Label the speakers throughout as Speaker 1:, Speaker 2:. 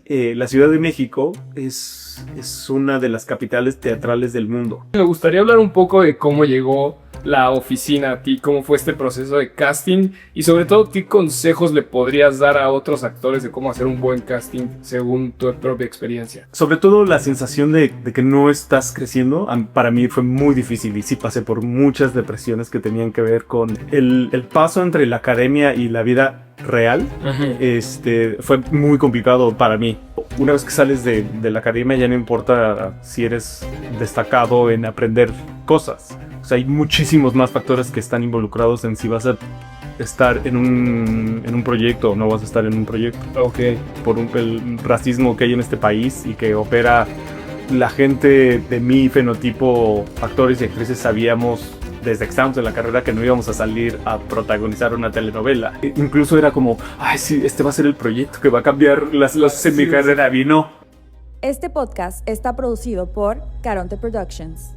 Speaker 1: la Ciudad de México es una de las capitales teatrales del mundo.
Speaker 2: Me gustaría hablar un poco de cómo llegó la oficina a ti, cómo fue este proceso de casting y sobre todo qué consejos le podrías dar a otros actores de cómo hacer un buen casting según tu propia experiencia.
Speaker 1: Sobre todo la sensación de que no estás creciendo, para mí fue muy difícil y sí pasé por muchas depresiones que tenían que ver con el paso entre la academia y la vida real. Fue muy complicado para mí. Una vez que sales de la academia ya no importa si eres destacado en aprender cosas. O sea, hay muchísimos más factores que están involucrados en si vas a estar en un proyecto o no vas a estar en un proyecto.
Speaker 2: Okay.
Speaker 1: Por el racismo que hay en este país y que opera la gente de mi fenotipo, actores y actrices, sabíamos desde que estábamos en la carrera que no íbamos a salir a protagonizar una telenovela. Incluso era como, ay, sí, este va a ser el proyecto que va a cambiar las cosas en mi carrera. Y no.
Speaker 3: Este podcast está producido por Caronte Productions.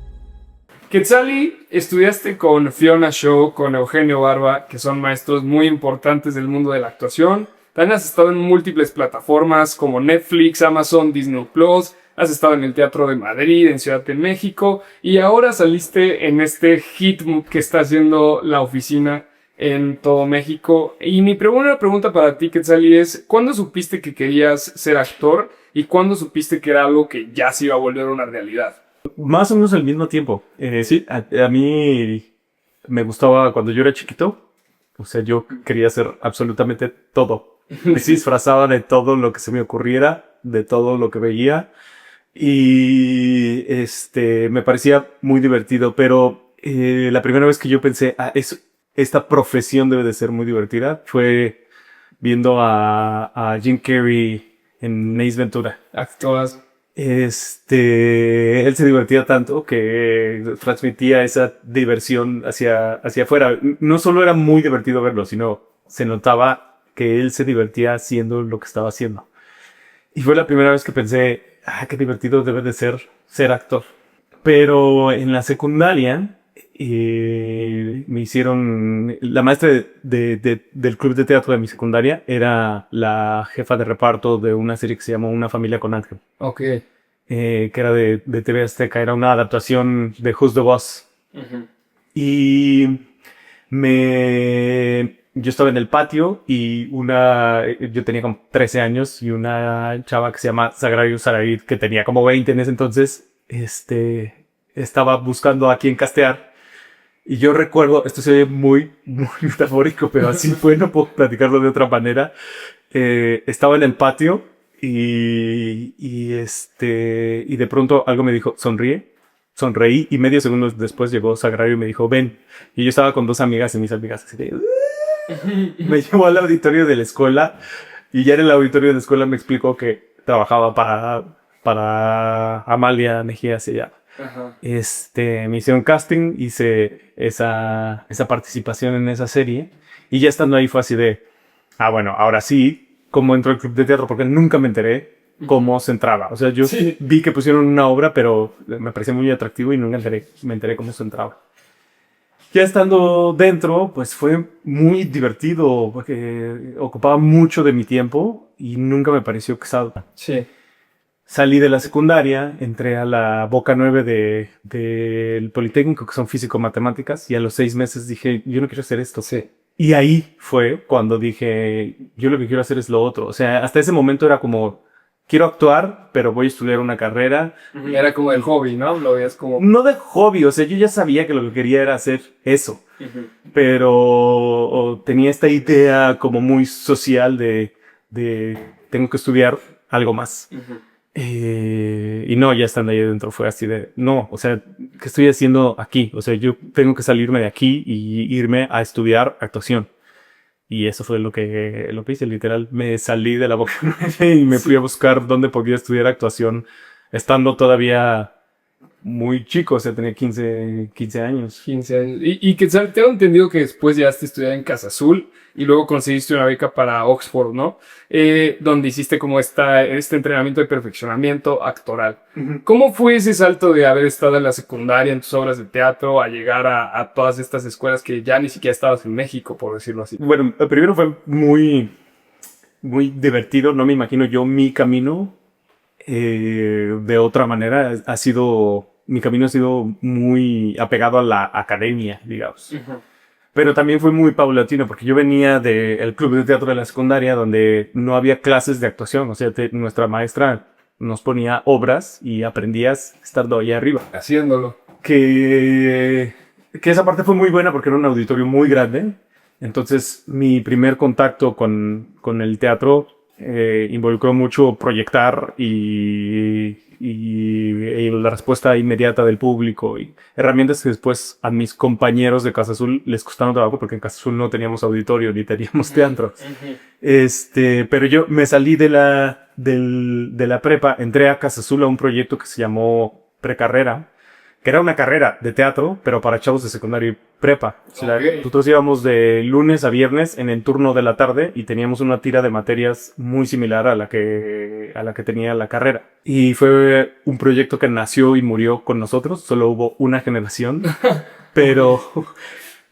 Speaker 2: Quetzali, estudiaste con Fiona Shaw, con Eugenio Barba, que son maestros muy importantes del mundo de la actuación. También has estado en múltiples plataformas como Netflix, Amazon, Disney Plus. Has estado en el Teatro de Madrid, en Ciudad de México. Y ahora saliste en este hit que está haciendo la oficina en todo México. Y mi primera pregunta para ti, Quetzali, es ¿cuándo supiste que querías ser actor? ¿Y cuándo supiste que era algo que ya se iba a volver una realidad?
Speaker 1: Más o menos al mismo tiempo. Sí, a mí me gustaba cuando yo era chiquito. O sea, yo quería hacer absolutamente todo. Me disfrazaba de todo lo que se me ocurriera, de todo lo que veía. Y me parecía muy divertido. Pero la primera vez que yo pensé, esta profesión debe de ser muy divertida, fue viendo a Jim Carrey en Ace Ventura.
Speaker 2: Actoras.
Speaker 1: Él se divertía tanto que transmitía esa diversión hacia afuera. No solo era muy divertido verlo, sino se notaba que él se divertía haciendo lo que estaba haciendo. Y fue la primera vez que pensé, qué divertido debe de ser actor. Pero en la secundaria me hicieron... La maestra del club de teatro de mi secundaria era la jefa de reparto de una serie que se llamó Una familia con Ángel.
Speaker 2: Ok.
Speaker 1: Que era de TV Azteca. Era una adaptación de Who's the Boss.
Speaker 2: Uh-huh.
Speaker 1: Y yo estaba en el patio y yo tenía como 13 años y una chava que se llama Sagrario Saraid, que tenía como 20 en ese entonces, estaba buscando a quién castear. Y yo recuerdo, esto se oye muy, muy metafórico, pero así fue, no puedo platicarlo de otra manera. Estaba en el patio y de pronto algo me dijo, sonríe. Sonreí y medio segundo después llegó Sagrario y me dijo, ven. Y yo estaba con dos amigas y mis amigas así de... Me llevó al auditorio de la escuela y ya en el auditorio de la escuela me explicó que trabajaba para Amalia Mejía, se llama.
Speaker 2: Ajá.
Speaker 1: Me hicieron casting, hice esa participación en esa serie y ya estando ahí fue así de, bueno, ahora sí, cómo entró el club de teatro, porque nunca me enteré cómo se entraba. O sea, yo vi que pusieron una obra, pero me parecía muy atractivo y nunca me enteré cómo se entraba. Ya estando dentro, pues fue muy divertido, porque ocupaba mucho de mi tiempo y nunca me pareció pesado.
Speaker 2: Sí.
Speaker 1: Salí de la secundaria, entré a la Boca 9 del Politécnico, que son físico-matemáticas, y a los 6 meses dije, yo no quiero hacer esto.
Speaker 2: Sí.
Speaker 1: Y ahí fue cuando dije, yo lo que quiero hacer es lo otro. O sea, hasta ese momento era como, quiero actuar, pero voy a estudiar una carrera.
Speaker 2: Era como el hobby, ¿no? Lo veías como...
Speaker 1: No de hobby, o sea, yo ya sabía que lo que quería era hacer eso.
Speaker 2: Uh-huh.
Speaker 1: Pero tenía esta idea como muy social de tengo que estudiar algo más.
Speaker 2: Uh-huh.
Speaker 1: Y no, ya estando ahí adentro fue así de, no, o sea, ¿qué estoy haciendo aquí? O sea, yo tengo que salirme de aquí y irme a estudiar actuación. Y eso fue lo que hice, literal. Me salí de la Boca 9 y me fui a buscar dónde podía estudiar actuación, estando todavía muy chico, o sea, tenía 15 años.
Speaker 2: 15 años. Y que tengo entendido que después llegaste a estudiar en Casa Azul y luego conseguiste una beca para Oxford, ¿no? Donde hiciste como este entrenamiento de perfeccionamiento actoral. Uh-huh. ¿Cómo fue ese salto de haber estado en la secundaria, en tus obras de teatro, a llegar a todas estas escuelas que ya ni siquiera estabas en México, por decirlo así?
Speaker 1: Bueno, primero fue muy muy divertido. No me imagino yo mi camino de otra manera. Mi camino ha sido muy apegado a la academia, digamos. Pero también fue muy paulatino porque yo venía del club de teatro de la secundaria donde no había clases de actuación. O sea, nuestra maestra nos ponía obras y aprendías estando ahí arriba.
Speaker 2: Haciéndolo.
Speaker 1: Que esa parte fue muy buena porque era un auditorio muy grande. Entonces, mi primer contacto con el teatro involucró mucho proyectar y la respuesta inmediata del público y herramientas que después a mis compañeros de Casa Azul les costaron trabajo porque en Casa Azul no teníamos auditorio ni teníamos teatro. Pero yo me salí de la prepa, entré a Casa Azul a un proyecto que se llamó Precarrera, que era una carrera de teatro, pero para chavos de secundaria y prepa. O sea, nosotros íbamos de lunes a viernes en el turno de la tarde y teníamos una tira de materias muy similar a la que tenía la carrera. Y fue un proyecto que nació y murió con nosotros. Solo hubo una generación, pero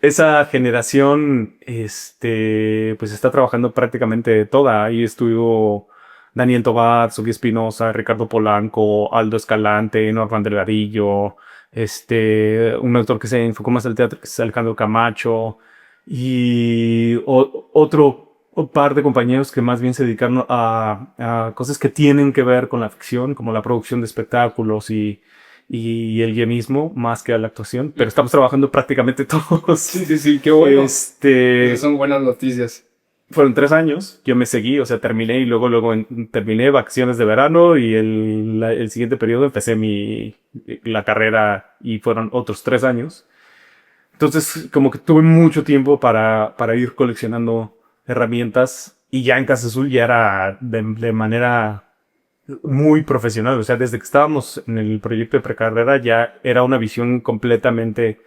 Speaker 1: esa generación, pues está trabajando prácticamente toda. Ahí estuvo Daniel Tobar, Sofía Espinosa, Ricardo Polanco, Aldo Escalante, Norman Delgadillo, un actor que se enfocó más al teatro, que es Alejandro Camacho, y otro par de compañeros que más bien se dedicaron a cosas que tienen que ver con la ficción, como la producción de espectáculos y el guionismo, más que a la actuación, pero estamos trabajando prácticamente todos.
Speaker 2: Sí, qué bueno. Esas son buenas noticias.
Speaker 1: Fueron 3 años, yo me seguí, o sea, terminé y luego terminé vacaciones de verano y el siguiente periodo empecé la carrera y fueron otros 3 años. Entonces, como que tuve mucho tiempo para ir coleccionando herramientas y ya en Casa Azul ya era de manera muy profesional. O sea, desde que estábamos en el proyecto de precarrera ya era una visión completamente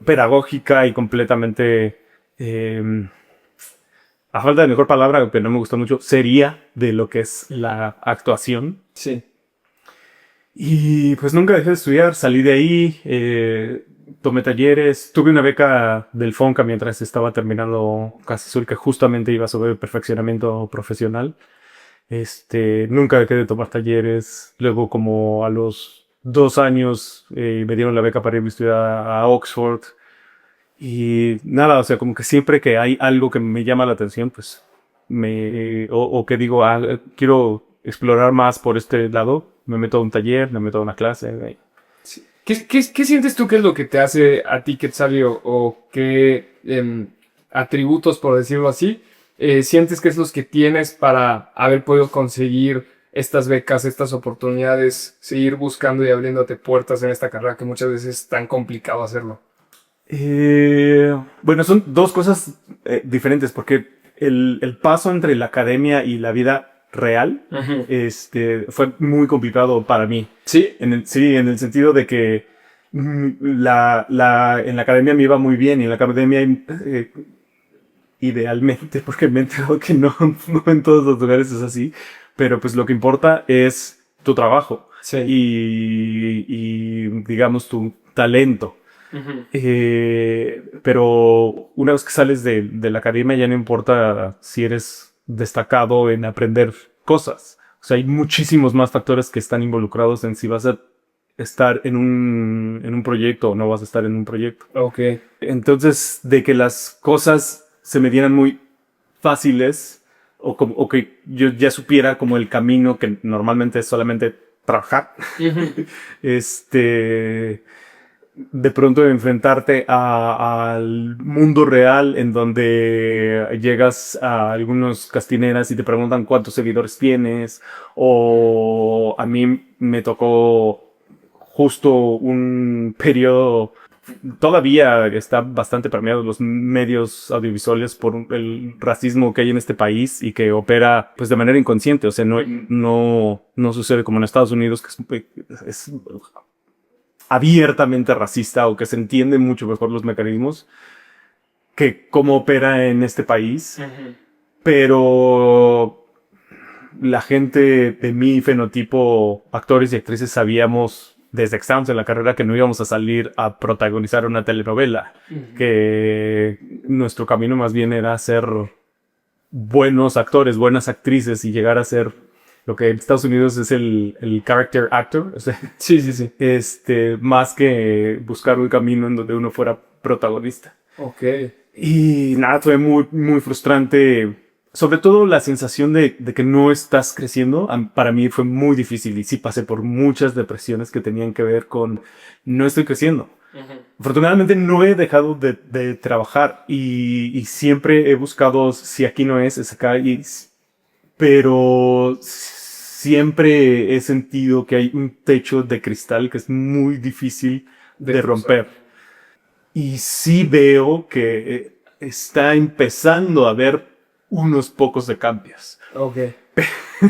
Speaker 1: pedagógica y completamente... a falta de mejor palabra, pero no me gustó mucho, sería de lo que es la actuación.
Speaker 2: Sí.
Speaker 1: Y pues nunca dejé de estudiar, salí de ahí, tomé talleres, tuve una beca del FONCA mientras estaba terminando Casa Azul, que justamente iba sobre perfeccionamiento profesional. Nunca dejé de tomar talleres, luego como a los 2 años me dieron la beca para ir a estudiar a Oxford. Y nada, o sea, como que siempre que hay algo que me llama la atención, pues o que digo, quiero explorar más por este lado, me meto a un taller, me meto a una clase.
Speaker 2: Sí. ¿Qué sientes tú que es lo que te hace a ti, Quetzalli, o qué atributos, por decirlo así, sientes que es los que tienes para haber podido conseguir estas becas, estas oportunidades, seguir buscando y abriéndote puertas en esta carrera que muchas veces es tan complicado hacerlo?
Speaker 1: Bueno, son 2 cosas diferentes porque el paso entre la academia y la vida real fue muy complicado para mí.
Speaker 2: Sí.
Speaker 1: En el sentido de que en la academia me iba muy bien y en la academia idealmente, porque me he enterado que no en todos los lugares es así, pero pues lo que importa es tu trabajo.
Speaker 2: Sí.
Speaker 1: Y digamos tu talento. Pero una vez que sales de la academia ya no importa si eres destacado en aprender cosas. O sea, hay muchísimos más factores que están involucrados en si vas a estar en un proyecto o no vas a estar en un proyecto.
Speaker 2: Ok.
Speaker 1: Entonces, de que las cosas se me dieran muy fáciles o que yo ya supiera como el camino que normalmente es solamente trabajar. De pronto enfrentarte al mundo real en donde llegas a algunos castineras y te preguntan cuántos seguidores tienes, o a mí me tocó justo un periodo, todavía está bastante permeado los medios audiovisuales por el racismo que hay en este país y que opera pues de manera inconsciente. O sea, no sucede como en Estados Unidos, que es abiertamente racista, o que se entienden mucho mejor los mecanismos que cómo opera en este país. Pero la gente de mi fenotipo, actores y actrices, sabíamos desde que estábamos en la carrera que no íbamos a salir a protagonizar una telenovela, que nuestro camino más bien era hacer buenos actores, buenas actrices y llegar a ser lo que en Estados Unidos es el character actor, o sea,
Speaker 2: Sí, sí, sí.
Speaker 1: más que buscar un camino en donde uno fuera protagonista.
Speaker 2: Ok.
Speaker 1: Y nada, fue muy, muy frustrante. Sobre todo la sensación de que no estás creciendo, para mí fue muy difícil y sí pasé por muchas depresiones que tenían que ver con no estoy creciendo. Afortunadamente no he dejado de trabajar y siempre he buscado si aquí no es acá, pero siempre he sentido que hay un techo de cristal que es muy difícil de romper. Y sí veo que está empezando a haber unos pocos de cambios.
Speaker 2: Ok.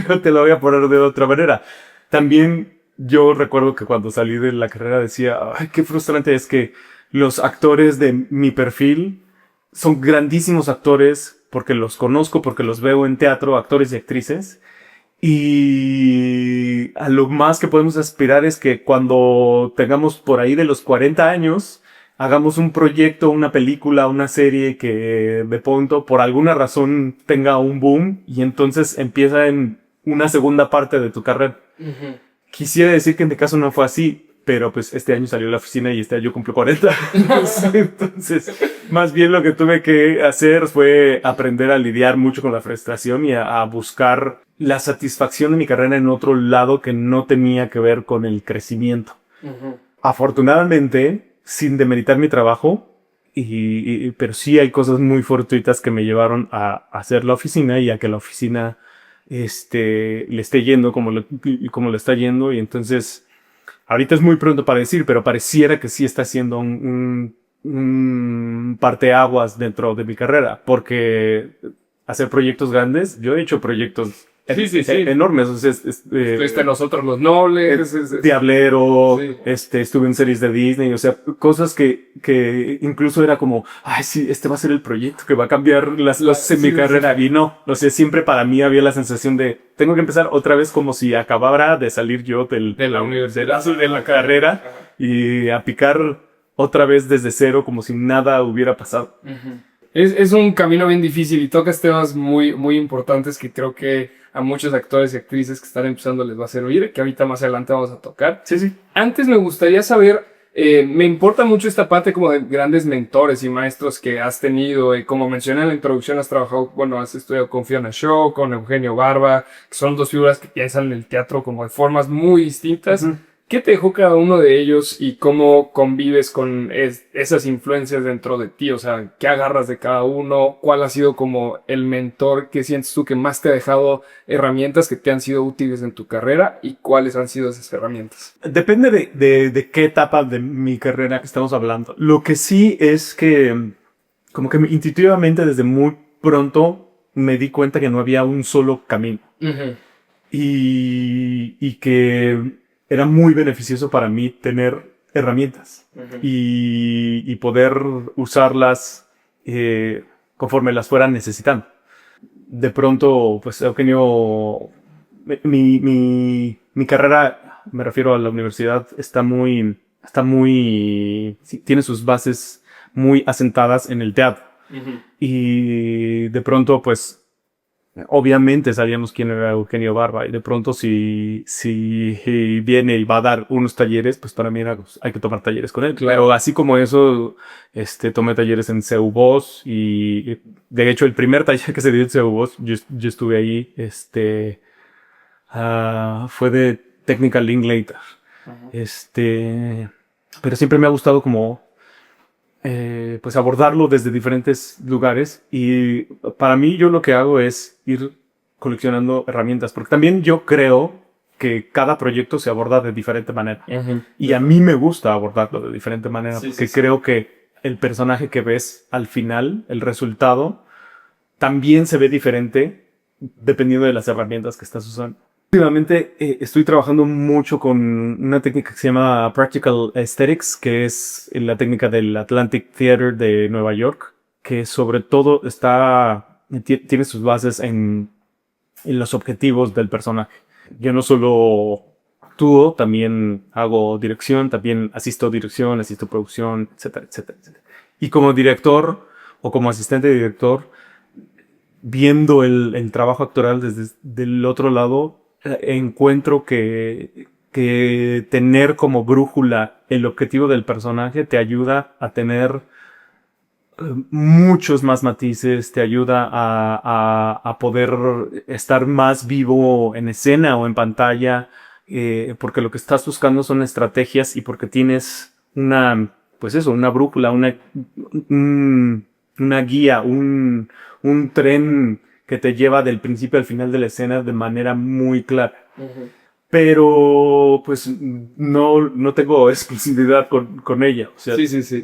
Speaker 1: No te lo voy a poner de otra manera. También yo recuerdo que cuando salí de la carrera decía, ay, qué frustrante es que los actores de mi perfil son grandísimos actores porque los conozco, porque los veo en teatro, actores y actrices. Y a lo más que podemos aspirar es que cuando tengamos por ahí de los 40 años, hagamos un proyecto, una película, una serie que de pronto por alguna razón tenga un boom y entonces empieza en una segunda parte de tu carrera. Quisiera decir que en mi caso no fue así, pero pues este año salió la oficina y este año cumplo 40. Entonces, más bien lo que tuve que hacer fue aprender a lidiar mucho con la frustración y a buscar la satisfacción de mi carrera en otro lado que no tenía que ver con el crecimiento. Afortunadamente, sin demeritar mi trabajo, pero sí hay cosas muy fortuitas que me llevaron a hacer la oficina y a que la oficina le esté yendo como le está yendo. Y entonces, ahorita es muy pronto para decir, pero pareciera que sí está siendo un parteaguas dentro de mi carrera, porque hacer proyectos grandes, yo he hecho proyectos
Speaker 2: Sí.
Speaker 1: enormes. O sea,
Speaker 2: Estuviste en Nosotros los Nobles.
Speaker 1: Diablero,
Speaker 2: Sí.
Speaker 1: estuve en series de Disney, o sea, cosas que incluso era como, ay, sí, este va a ser el proyecto que va a cambiar mi carrera. Y no, o sea, siempre para mí había la sensación de, tengo que empezar otra vez como si acabara de salir yo
Speaker 2: De la universidad.
Speaker 1: de la carrera y a picar otra vez desde cero como si nada hubiera pasado.
Speaker 2: Es un camino bien difícil y tocas temas muy, muy importantes que creo que a muchos actores y actrices que están empezando les va a servir, que ahorita más adelante vamos a tocar.
Speaker 1: Sí.
Speaker 2: Antes me gustaría saber, me importa mucho esta parte como de grandes mentores y maestros que has tenido. Como mencioné en la introducción, has trabajado, bueno, has estudiado con Fiona Shaw, con Eugenio Barba, que son dos figuras que piensan en el teatro como de formas muy distintas. ¿Qué te dejó cada uno de ellos y cómo convives con esas influencias dentro de ti? O sea, ¿qué agarras de cada uno? ¿Cuál ha sido como el mentor que sientes tú que más te ha dejado herramientas que te han sido útiles en tu carrera? ¿Y cuáles han sido esas herramientas?
Speaker 1: Depende de qué etapa de mi carrera que estamos hablando. Lo que sí es que, como que intuitivamente desde muy pronto me di cuenta que no había un solo camino. Y que era muy beneficioso para mí tener herramientas y poder usarlas conforme las fueran necesitando. De pronto, pues Eugenio, mi carrera, me refiero a la universidad, tiene sus bases muy asentadas en el teatro. Y de pronto, pues, obviamente sabíamos quién era Eugenio Barba y de pronto si viene y va a dar unos talleres, pues para mí hay que tomar talleres con él.
Speaker 2: Claro.
Speaker 1: Pero así como eso, tomé talleres en CEU Voz y de hecho el primer taller que se dio en CEU Voz, yo estuve ahí, fue de Technical Linklater. Pero siempre me ha gustado como pues abordarlo desde diferentes lugares y para mí yo lo que hago es ir coleccionando herramientas porque también yo creo que cada proyecto se aborda de diferente manera y a mí me gusta abordarlo de diferente manera porque creo que el personaje que ves al final, el resultado también se ve diferente dependiendo de las herramientas que estás usando. Últimamente estoy trabajando mucho con una técnica que se llama Practical Aesthetics, que es la técnica del Atlantic Theater de Nueva York, que sobre todo tiene sus bases en los objetivos del personaje. Yo no solo actúo, también hago dirección, también asisto producción, etcétera, etcétera, etcétera. Y como director o como asistente de director, viendo el trabajo actoral desde del otro lado, encuentro que tener como brújula el objetivo del personaje te ayuda a tener muchos más matices, te ayuda a poder estar más vivo en escena o en pantalla, porque lo que estás buscando son estrategias y porque tienes pues eso, una brújula, una guía, un tren que te lleva del principio al final de la escena de manera muy clara.
Speaker 2: Ujú.
Speaker 1: Pero pues no tengo exclusividad con ella. O sea,
Speaker 2: Sí, sí, sí.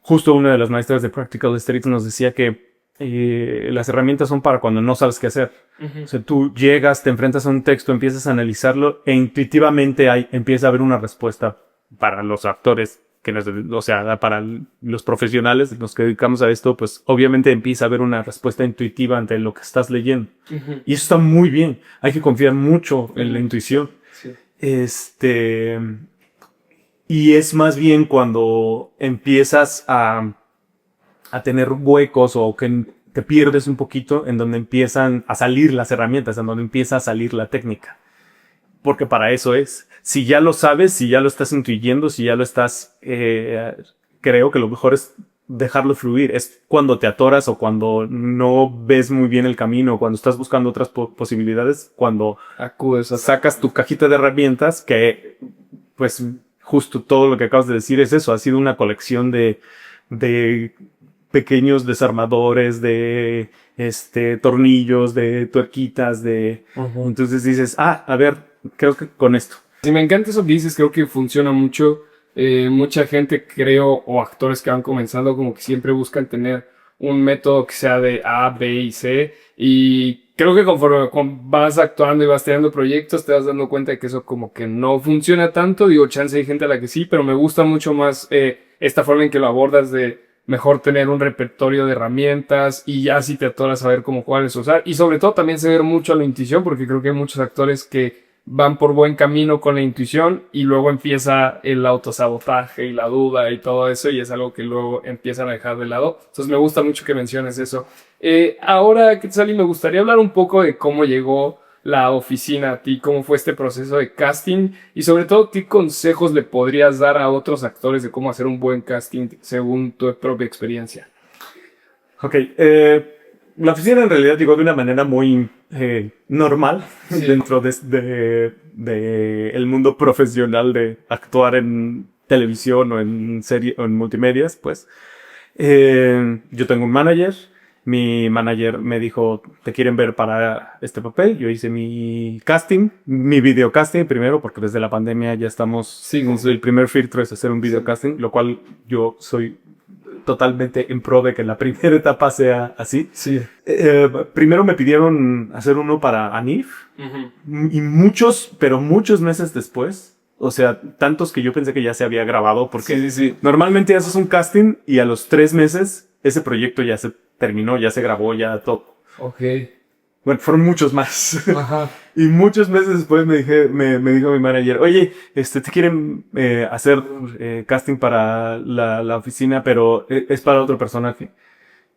Speaker 1: justo una de las maestras de Practical Aesthetics nos decía que las herramientas son para cuando no sabes qué hacer.
Speaker 2: Ujú.
Speaker 1: O sea, tú llegas, te enfrentas a un texto, empiezas a analizarlo e intuitivamente empieza a haber una respuesta para los actores, o sea, para los profesionales, los que dedicamos a esto, pues obviamente empieza a haber una respuesta intuitiva ante lo que estás leyendo.
Speaker 2: Ujú.
Speaker 1: Y eso está muy bien. Hay que confiar mucho en la intuición.
Speaker 2: Sí.
Speaker 1: Y es más bien cuando empiezas a tener huecos o que te pierdes un poquito en donde empiezan a salir las herramientas, en donde empieza a salir la técnica. Porque para eso es. Si ya lo sabes, si ya lo estás intuyendo, si ya lo estás, creo que lo mejor es dejarlo fluir. Es cuando te atoras o cuando no ves muy bien el camino, cuando estás buscando otras posibilidades, cuando
Speaker 2: Acudes a
Speaker 1: sacas tu cajita de herramientas que, pues, justo todo lo que acabas de decir es eso. Ha sido una colección de pequeños desarmadores, de tornillos, de tuerquitas,
Speaker 2: Ujú.
Speaker 1: entonces dices, a ver, creo que con esto.
Speaker 2: Sí, me encanta eso que dices, creo que funciona mucho. Mucha gente, creo, o actores que van comenzando, como que siempre buscan tener un método que sea de A, B y C. Y creo que conforme vas actuando y vas teniendo proyectos, te vas dando cuenta de que eso como que no funciona tanto. Digo, chance hay gente a la que sí, pero me gusta mucho más esta forma en que lo abordas de mejor tener un repertorio de herramientas y ya si te atoras a ver cómo cuáles usar. Y sobre todo también se ve mucho a la intuición, porque creo que hay muchos actores que van por buen camino con la intuición y luego empieza el autosabotaje y la duda y todo eso y es algo que luego empiezan a dejar de lado. Entonces me gusta mucho que menciones eso. Ahora, Quetzalí, me gustaría hablar un poco de cómo llegó la oficina a ti, cómo fue este proceso de casting y sobre todo qué consejos le podrías dar a otros actores de cómo hacer un buen casting según tu propia experiencia.
Speaker 1: Ok, la oficina en realidad llegó de una manera muy normal
Speaker 2: Sí.
Speaker 1: dentro de el mundo profesional de actuar en televisión o en serie o en multimedias, pues. Yo tengo un manager. Mi manager me dijo, ¿te quieren ver para este papel? Yo hice mi casting, mi video casting primero, porque desde la pandemia ya estamos.
Speaker 2: Sí,
Speaker 1: El primer filtro es hacer un video casting, lo cual yo soy totalmente en pro de que la primera etapa sea así.
Speaker 2: Sí.
Speaker 1: Primero me pidieron hacer uno para Anif y pero muchos meses después, o sea, tantos que yo pensé que ya se había grabado, porque
Speaker 2: Sí, sí, sí.
Speaker 1: normalmente haces un casting y a los 3 meses ese proyecto ya se terminó, ya se grabó, ya todo.
Speaker 2: Ok.
Speaker 1: Bueno, fueron muchos más.
Speaker 2: Ajá.
Speaker 1: Y muchos meses después me dijo mi manager, oye, te quieren hacer casting para la oficina, pero es para otro personaje.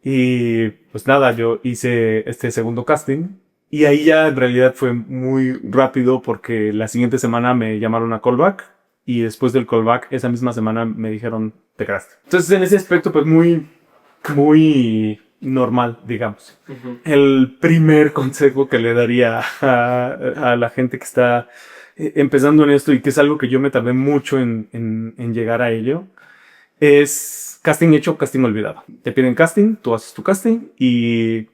Speaker 1: Y pues nada, yo hice este segundo casting. Y ahí ya en realidad fue muy rápido porque la siguiente semana me llamaron a callback. Y después del callback, esa misma semana me dijeron, te quedaste. Entonces en ese aspecto, pues muy normal, digamos. El primer consejo que le daría a la gente que está empezando en esto y que es algo que yo me tardé mucho en llegar a ello, es casting hecho, casting olvidado. Te piden casting, tú haces tu casting y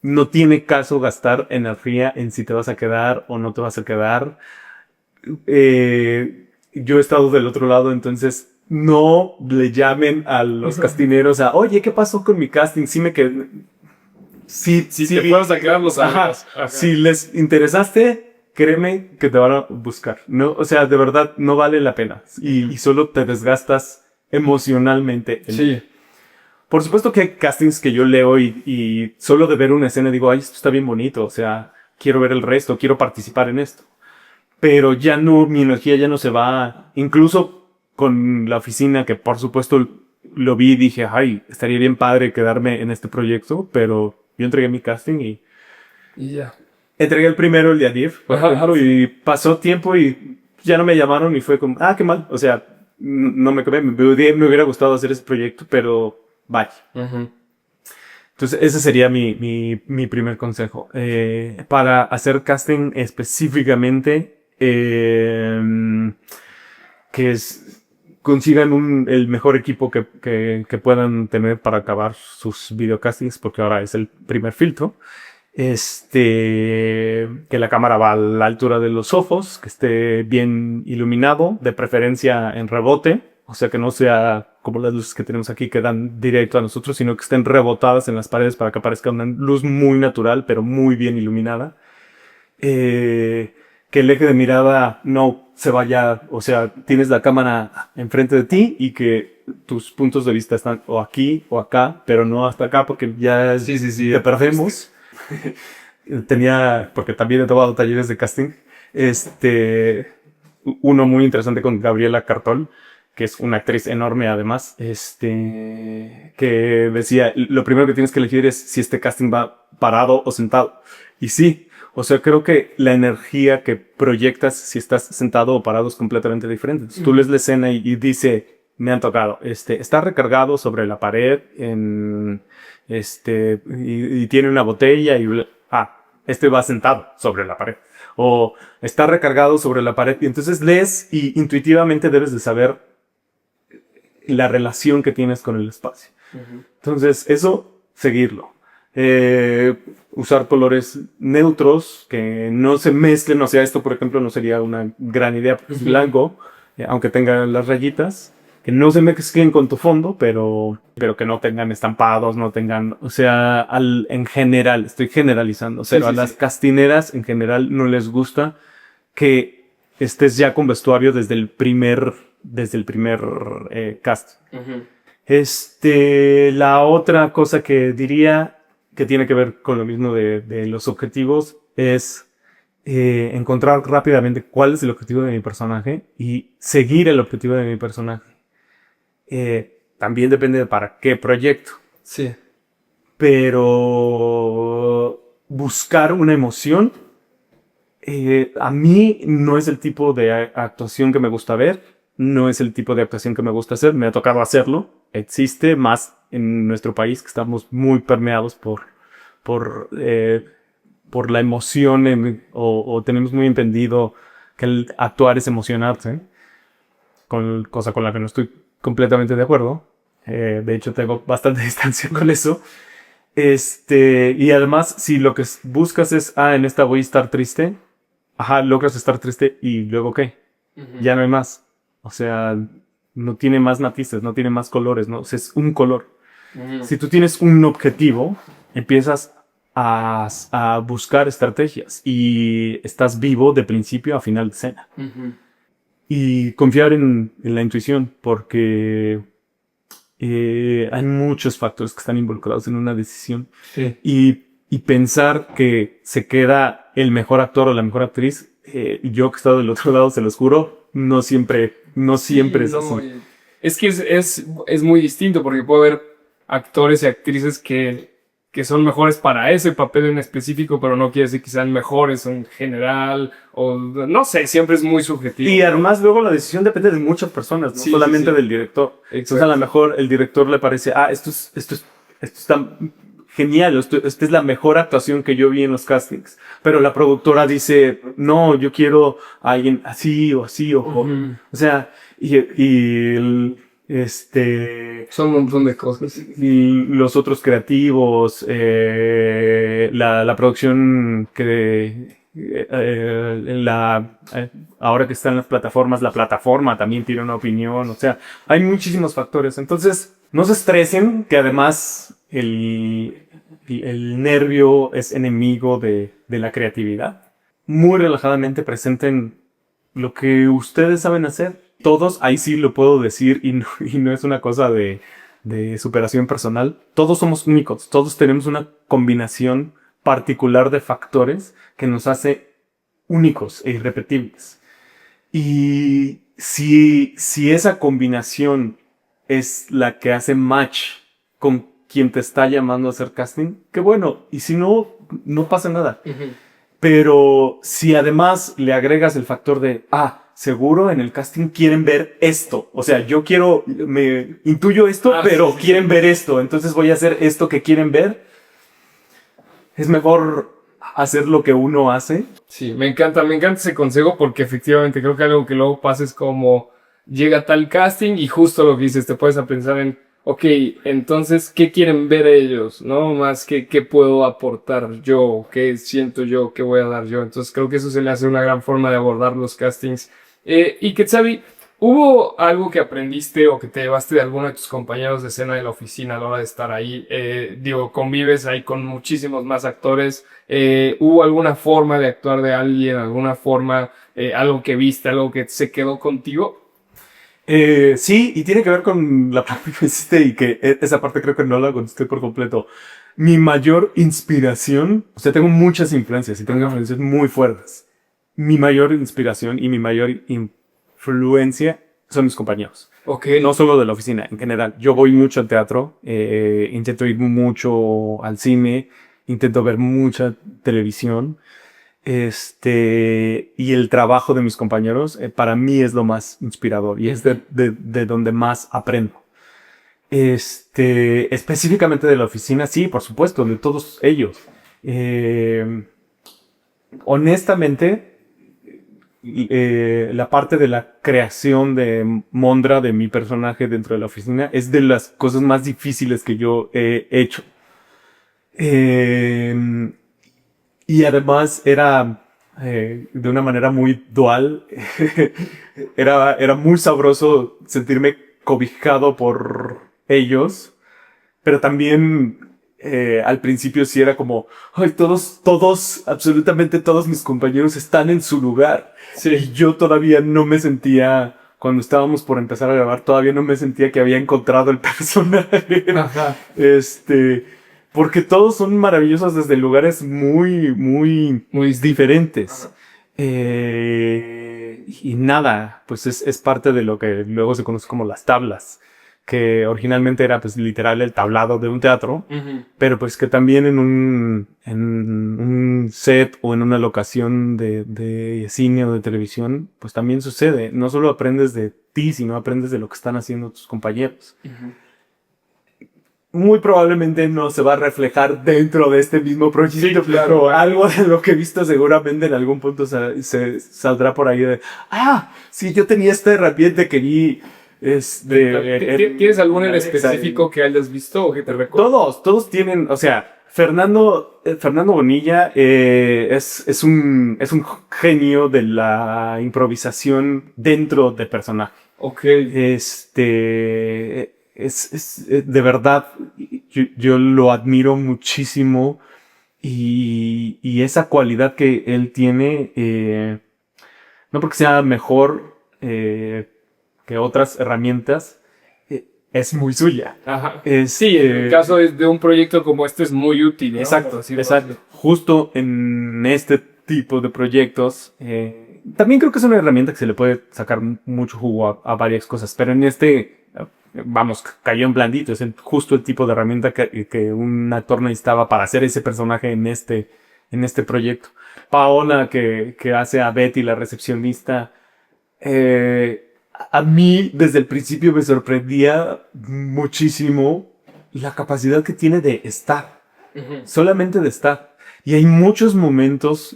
Speaker 1: no tiene caso gastar energía en si te vas a quedar o no te vas a quedar. Yo he estado del otro lado, entonces no le llamen a los castineros oye, ¿qué pasó con mi casting? Sí me quedé. Sí,
Speaker 2: Si te fueras a quedar los
Speaker 1: Ajá.
Speaker 2: amigos. Ajá.
Speaker 1: Si les interesaste, créeme que te van a buscar. No, o sea, de verdad, no vale la pena. Y solo te desgastas emocionalmente.
Speaker 2: Sí.
Speaker 1: Por supuesto que hay castings que yo leo y solo de ver una escena digo, ay, esto está bien bonito. O sea, quiero ver el resto, quiero participar en esto. Pero ya no, mi energía ya no se va. Incluso con la oficina, que por supuesto lo vi y dije, ay, estaría bien padre quedarme en este proyecto, pero yo entregué mi casting y
Speaker 2: Y ya.
Speaker 1: entregué el primero, el de Adif, por
Speaker 2: Ajá.
Speaker 1: ejemplo, y pasó tiempo y ya no me llamaron y fue como, ah, qué mal. O sea, no me quedé, me hubiera gustado hacer ese proyecto, pero bye.
Speaker 2: Ujú.
Speaker 1: Entonces, ese sería mi primer consejo. Para hacer casting específicamente, que es, consigan el mejor equipo que puedan tener para acabar sus videocastings, porque ahora es el primer filtro. Que la cámara va a la altura de los ojos, que esté bien iluminado, de preferencia en rebote, o sea que no sea como las luces que tenemos aquí que dan directo a nosotros, sino que estén rebotadas en las paredes para que aparezca una luz muy natural, pero muy bien iluminada. Que el eje de mirada no se vaya, o sea, tienes la cámara enfrente de ti y que tus puntos de vista están o aquí o acá, pero no hasta acá porque ya
Speaker 2: Sí,
Speaker 1: te perdemos. Porque también he tomado talleres de casting, uno muy interesante con Gabriela Cartol, que es una actriz enorme además, que decía, lo primero que tienes que elegir es si este casting va parado o sentado. Y sí, o sea, creo que la energía que proyectas si estás sentado o parado es completamente diferente. Entonces, tú lees la escena y dice, me han tocado, está recargado sobre la pared y tiene una botella y va sentado sobre la pared o está recargado sobre la pared y entonces lees y intuitivamente debes de saber la relación que tienes con el espacio. Entonces eso, seguirlo. Usar colores neutros que no se mezclen, o sea, esto por ejemplo no sería una gran idea porque es blanco, aunque tenga las rayitas, que no se mezclen con tu fondo, pero que no tengan estampados, no tengan, o sea, en general, estoy generalizando, o sea,
Speaker 2: Sí,
Speaker 1: a
Speaker 2: sí,
Speaker 1: las
Speaker 2: sí.
Speaker 1: castineras en general no les gusta que estés ya con vestuario desde el primer cast.
Speaker 2: Ujú.
Speaker 1: La otra cosa que diría que tiene que ver con lo mismo de los objetivos es encontrar rápidamente cuál es el objetivo de mi personaje y seguir el objetivo de mi personaje. También depende de para qué proyecto,
Speaker 2: Sí.
Speaker 1: pero buscar una emoción a mí no es el tipo de actuación que me gusta ver, no es el tipo de actuación que me gusta hacer, me ha tocado hacerlo, existe más en nuestro país que estamos muy permeados por, eh, por la emoción o tenemos muy entendido que el actuar es emocionarse, cosa con la que no estoy completamente de acuerdo. De hecho, tengo bastante distancia con eso. Y además, si lo que buscas es, en esta voy a estar triste, logras estar triste y luego ¿qué? Ya no hay más. O sea, no tiene más matices, no tiene más colores, ¿no? O sea, es un color. Si tú tienes un objetivo, empiezas a buscar estrategias y estás vivo de principio a final de escena. Y confiar en la intuición, porque hay muchos factores que están involucrados en una decisión.
Speaker 2: Sí.
Speaker 1: Y pensar que se queda el mejor actor o la mejor actriz, yo que he estado del otro lado, se los juro, no siempre es así.
Speaker 2: Es que es muy distinto porque puede haber actores y actrices que son mejores para ese papel en específico, pero no quiere decir que sean mejores en general, o no sé, siempre es muy subjetivo.
Speaker 1: Y además luego la decisión depende de muchas personas, no
Speaker 2: Sí,
Speaker 1: solamente
Speaker 2: sí, sí.
Speaker 1: del director.
Speaker 2: Exacto.
Speaker 1: Entonces a lo mejor el director le parece, esto está genial, esta es la mejor actuación que yo vi en los castings. Pero la productora dice, no, yo quiero a alguien así o así, o sea,
Speaker 2: Son un montón de cosas.
Speaker 1: y los otros creativos, la producción ahora que está en las plataformas, la plataforma también tiene una opinión, o sea, hay muchísimos factores. Entonces, no se estresen, que además el nervio es enemigo de la creatividad. Muy relajadamente presenten lo que ustedes saben hacer. Todos, ahí sí lo puedo decir y no es una cosa de superación personal. Todos somos únicos, todos tenemos una combinación particular de factores que nos hace únicos e irrepetibles. Y si esa combinación es la que hace match con quien te está llamando a hacer casting, qué bueno. Y si no, no pasa nada. Pero si además le agregas el factor de, seguro en el casting quieren ver esto. O sea, yo me intuyo esto, pero sí, quieren ver esto. Entonces voy a hacer esto que quieren ver. Es mejor hacer lo que uno hace.
Speaker 2: Sí, me encanta ese consejo porque efectivamente creo que algo que luego pasa es como llega tal casting y justo lo que dices, te puedes a pensar en, ok, entonces, ¿qué quieren ver ellos? ¿No? Más que qué puedo aportar yo, qué siento yo, qué voy a dar yo. Entonces creo que eso se le hace una gran forma de abordar los castings. Y Quetzalí, ¿hubo algo que aprendiste o que te llevaste de alguno de tus compañeros de escena de la oficina a la hora de estar ahí? Convives ahí con muchísimos más actores. ¿Hubo alguna forma de actuar de alguien, alguna forma, algo que viste, algo que se quedó contigo?
Speaker 1: Sí, y tiene que ver con la parte que hiciste y que esa parte creo que no la contesté por completo. Mi mayor inspiración, o sea, tengo muchas influencias y tengo influencias muy fuertes. Mi mayor inspiración y mi mayor influencia son mis compañeros.
Speaker 2: Okay.
Speaker 1: No solo de la oficina, en general. Yo voy mucho al teatro, intento ir mucho al cine, intento ver mucha televisión. Y el trabajo de mis compañeros, para mí es lo más inspirador y es de donde más aprendo. Específicamente de la oficina, sí, por supuesto, de todos ellos. Honestamente, la parte de la creación de Mondra, de mi personaje dentro de la oficina, es de las cosas más difíciles que yo he hecho. Y además era de una manera muy dual. Era muy sabroso sentirme cobijado por ellos, pero también al principio sí era como, ay, todos, absolutamente todos mis compañeros están en su lugar.
Speaker 2: Sí.
Speaker 1: Y yo todavía no me sentía, cuando estábamos por empezar a grabar, todavía no me sentía que había encontrado el personaje.
Speaker 2: Ajá.
Speaker 1: Porque todos son maravillosos desde lugares muy diferentes. Y nada, pues es parte de lo que luego se conoce como las tablas, que originalmente era pues literal el tablado de un teatro, pero pues que también en un set o en una locación de cine o de televisión, pues también sucede. No solo aprendes de ti, sino aprendes de lo que están haciendo tus compañeros. Muy probablemente no se va a reflejar dentro de este mismo proyecto,
Speaker 2: sí, claro.
Speaker 1: Pero algo de lo que he visto seguramente en algún punto se saldrá por ahí de, sí, yo tenía esta herramienta que vi,
Speaker 2: ¿Tienes algún en específico que hayas visto o que te recuerdes?
Speaker 1: Todos tienen, o sea, Fernando Bonilla es un genio de la improvisación dentro de personaje.
Speaker 2: Ok.
Speaker 1: Es de verdad, yo lo admiro muchísimo y esa cualidad que él tiene, no porque sea mejor que otras herramientas, es muy suya.
Speaker 2: Ajá. Sí, en el caso de un proyecto como este es muy útil, ¿no?
Speaker 1: Exacto. Justo en este tipo de proyectos, también creo que es una herramienta que se le puede sacar mucho jugo a varias cosas, pero en cayó en blandito. Es justo el tipo de herramienta que un actor necesitaba para hacer ese personaje en este proyecto. Paola, que hace a Betty, la recepcionista, a mí desde el principio me sorprendía muchísimo la capacidad que tiene de estar. Solamente de estar. Y hay muchos momentos,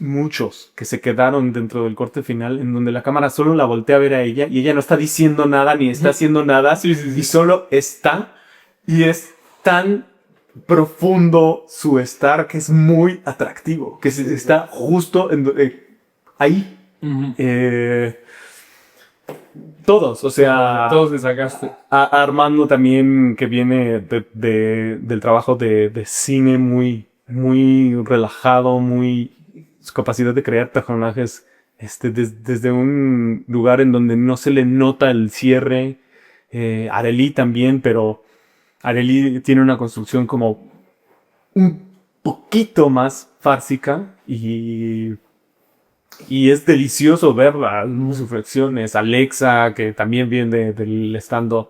Speaker 1: que se quedaron dentro del corte final en donde la cámara solo la voltea a ver a ella y ella no está diciendo nada ni está haciendo nada
Speaker 2: sí.
Speaker 1: Y solo está. Y es tan profundo su estar que es muy atractivo, que está justo ahí. Todos, o sea...
Speaker 2: Todos le sacaste.
Speaker 1: A Armando también, que viene del trabajo de cine muy relajado, su capacidad de crear personajes desde un lugar en donde no se le nota el cierre. Arely también, pero Arely tiene una construcción como un poquito más fársica y es delicioso verla, sus reflexiones. Alexa, que también viene del stand-up.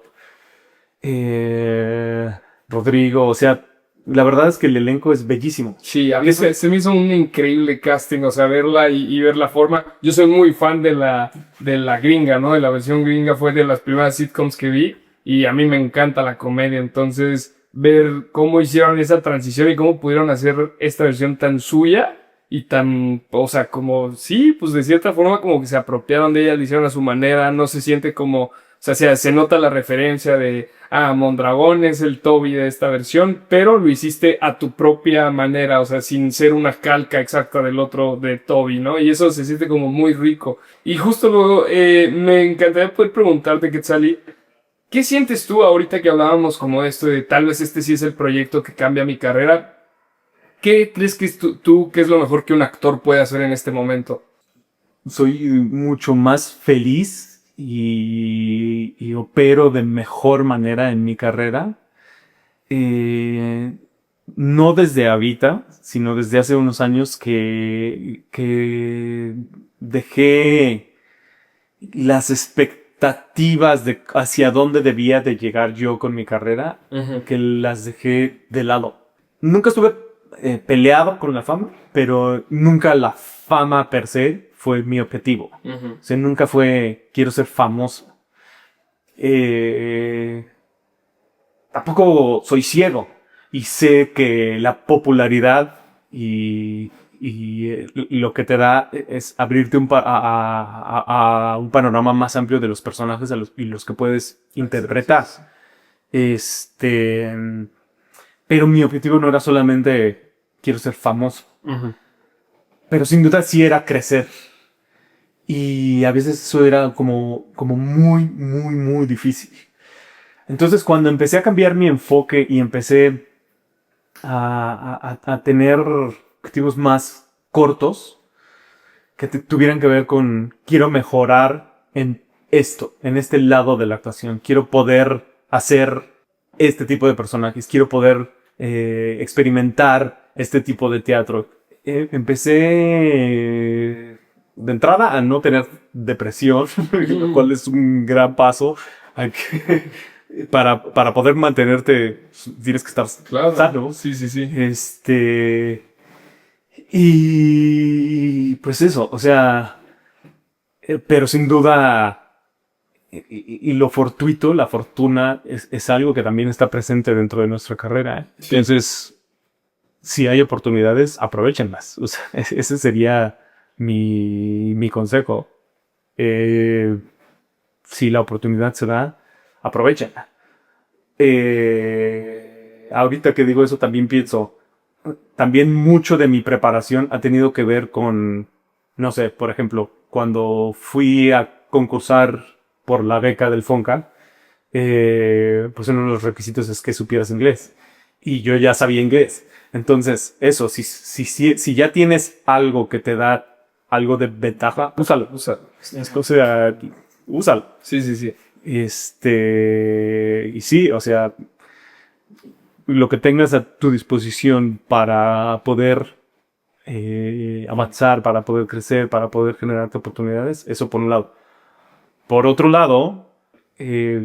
Speaker 1: Rodrigo, o sea, la verdad es que el elenco es bellísimo.
Speaker 2: Sí, a mí se me hizo un increíble casting, o sea, verla y ver la forma. Yo soy muy fan de la gringa, ¿no? De la versión gringa, fue de las primeras sitcoms que vi y a mí me encanta la comedia, entonces ver cómo hicieron esa transición y cómo pudieron hacer esta versión tan suya y tan, o sea, como, sí, pues de cierta forma como que se apropiaron de ella, lo hicieron a su manera, no se siente como, o sea, se nota la referencia de, Mondragón es el Toby de esta versión, pero lo hiciste a tu propia manera, o sea, sin ser una calca exacta del otro de Toby, ¿no? Y eso se siente como muy rico. Y justo luego, me encantaría poder preguntarte, Quetzali, ¿qué sientes tú ahorita que hablábamos como de esto de tal vez este sí es el proyecto que cambia mi carrera? ¿Qué crees que es tú qué es lo mejor que un actor puede hacer en este momento?
Speaker 1: Soy mucho más feliz y opero de mejor manera en mi carrera. Eh, no desde ahorita, sino desde hace unos años que dejé las expectativas de hacia dónde debía de llegar yo con mi carrera, que las dejé de lado. Nunca estuve peleado con la fama, pero nunca la fama per se fue mi objetivo. O sea, nunca fue quiero ser famoso. Tampoco soy ciego y sé que la popularidad y lo que te da es abrirte a un panorama más amplio de los personajes y los que puedes interpretar. Pero mi objetivo no era solamente quiero ser famoso, pero sin duda sí era crecer. Y a veces eso era como muy, muy, muy difícil. Entonces, cuando empecé a cambiar mi enfoque y empecé a tener objetivos más cortos, que tuvieran que ver con quiero mejorar en esto, en este lado de la actuación, quiero poder hacer este tipo de personajes, quiero poder experimentar este tipo de teatro. Empecé de entrada a no tener depresión, lo cual es un gran paso. Para poder mantenerte, tienes que estar sano.
Speaker 2: Sí, sí, sí.
Speaker 1: Y pues eso, o sea, pero sin duda, y lo fortuito, la fortuna, es algo que también está presente dentro de nuestra carrera.
Speaker 2: Sí.
Speaker 1: Entonces, si hay oportunidades, aprovéchenlas. O sea, ese sería mi consejo. Si la oportunidad se da, aprovechenla. Ahorita que digo eso también pienso, también mucho de mi preparación ha tenido que ver con, no sé, por ejemplo, cuando fui a concursar por la beca del FONCA, pues uno de los requisitos es que supieras inglés. Y yo ya sabía inglés. Entonces, eso, si ya tienes algo que te da algo de ventaja, úsalo. O sea, úsalo.
Speaker 2: Sí, sí, sí.
Speaker 1: Y sí, o sea, lo que tengas a tu disposición para poder avanzar, para poder crecer, para poder generarte oportunidades, eso por un lado. Por otro lado,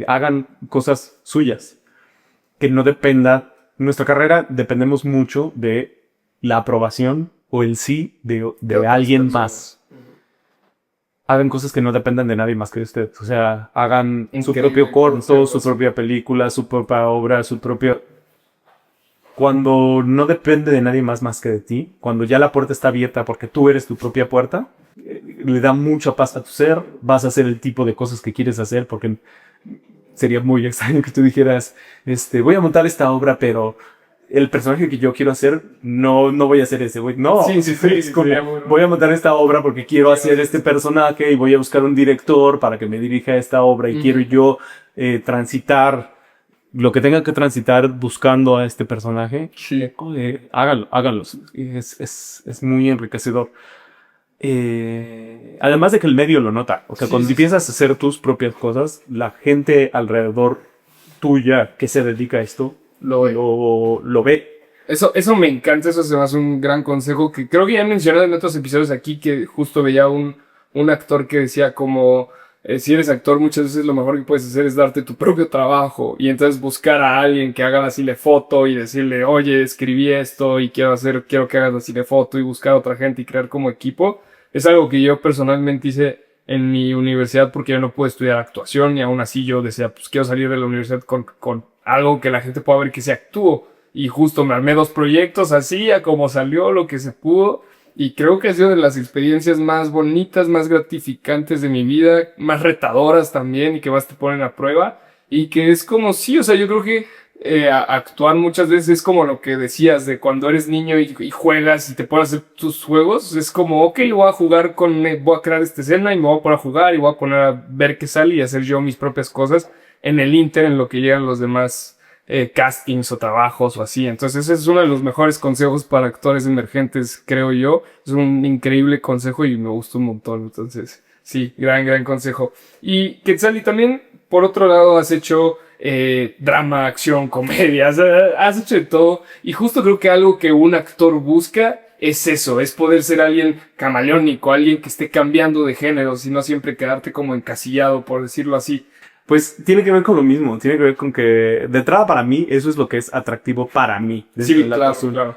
Speaker 1: hagan cosas suyas, que no dependa, nuestra carrera dependemos mucho de la aprobación o el sí de alguien más. Hagan cosas que no dependan de nadie más que de ustedes. O sea, hagan su propio corto, su propia película, su propia obra, su propio... Cuando no depende de nadie más que de ti, cuando ya la puerta está abierta porque tú eres tu propia puerta, le da mucha paz a tu ser, vas a hacer el tipo de cosas que quieres hacer, porque sería muy extraño que tú dijeras, voy a montar esta obra, pero el personaje que yo quiero hacer, no voy a hacer ese, güey. No,
Speaker 2: sí,
Speaker 1: es como, voy a montar esta obra porque quiero hacer este personaje y voy a buscar un director para que me dirija esta obra y quiero yo transitar lo que tenga que transitar buscando a este personaje.
Speaker 2: Sí.
Speaker 1: Háganlo. Es muy enriquecedor. Además de que el medio lo nota. O sea, cuando empiezas a hacer tus propias cosas, la gente alrededor tuya que se dedica a esto lo ve.
Speaker 2: Eso me encanta, eso se me hace un gran consejo que creo que ya he mencionado en otros episodios aquí, que justo veía un actor que decía como si eres actor, muchas veces lo mejor que puedes hacer es darte tu propio trabajo y entonces buscar a alguien que haga la cinefoto y decirle, oye, escribí esto y quiero que hagas la cinefoto y buscar a otra gente y crear como equipo. Es algo que yo personalmente hice en mi universidad porque yo no pude estudiar actuación y aún así yo decía, pues quiero salir de la universidad con algo que la gente pueda ver que se actúo. Y justo me armé 2 proyectos así, a como salió, lo que se pudo. Y creo que ha sido de las experiencias más bonitas, más gratificantes de mi vida, más retadoras también y que más te ponen a prueba. Y que es como sí, o sea, yo creo que actuar muchas veces es como lo que decías de cuando eres niño y juegas y te pones a hacer tus juegos. Es como, ok, voy a jugar voy a crear esta escena y me voy a poner a jugar y voy a poner a ver qué sale y hacer yo mis propias cosas en el inter, en lo que llegan los demás castings o trabajos o así. Entonces ese es uno de los mejores consejos para actores emergentes, creo yo. Es un increíble consejo y me gustó un montón. Entonces, sí, gran consejo. Y Quetzali, también, por otro lado, has hecho drama, acción, comedia, has hecho de todo. Y justo creo que algo que un actor busca es eso, es poder ser alguien camaleónico, alguien que esté cambiando de género, y no siempre quedarte como encasillado, por decirlo así.
Speaker 1: Pues tiene que ver con lo mismo, tiene que ver con que de entrada para mí eso es lo que es atractivo para mí.
Speaker 2: Sí, claro.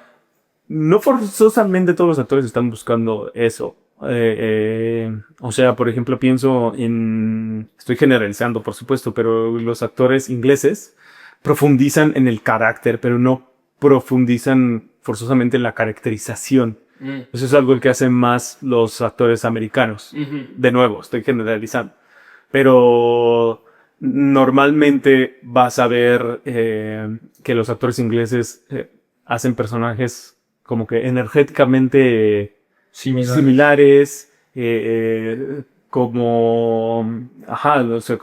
Speaker 1: No forzosamente todos los actores están buscando eso. O sea, por ejemplo, pienso en... Estoy generalizando, por supuesto, pero los actores ingleses profundizan en el carácter, pero no profundizan forzosamente en la caracterización. Eso es algo que hacen más los actores americanos. De nuevo, estoy generalizando. Pero normalmente vas a ver que los actores ingleses hacen personajes como que energéticamente similares, como, ajá, o sea,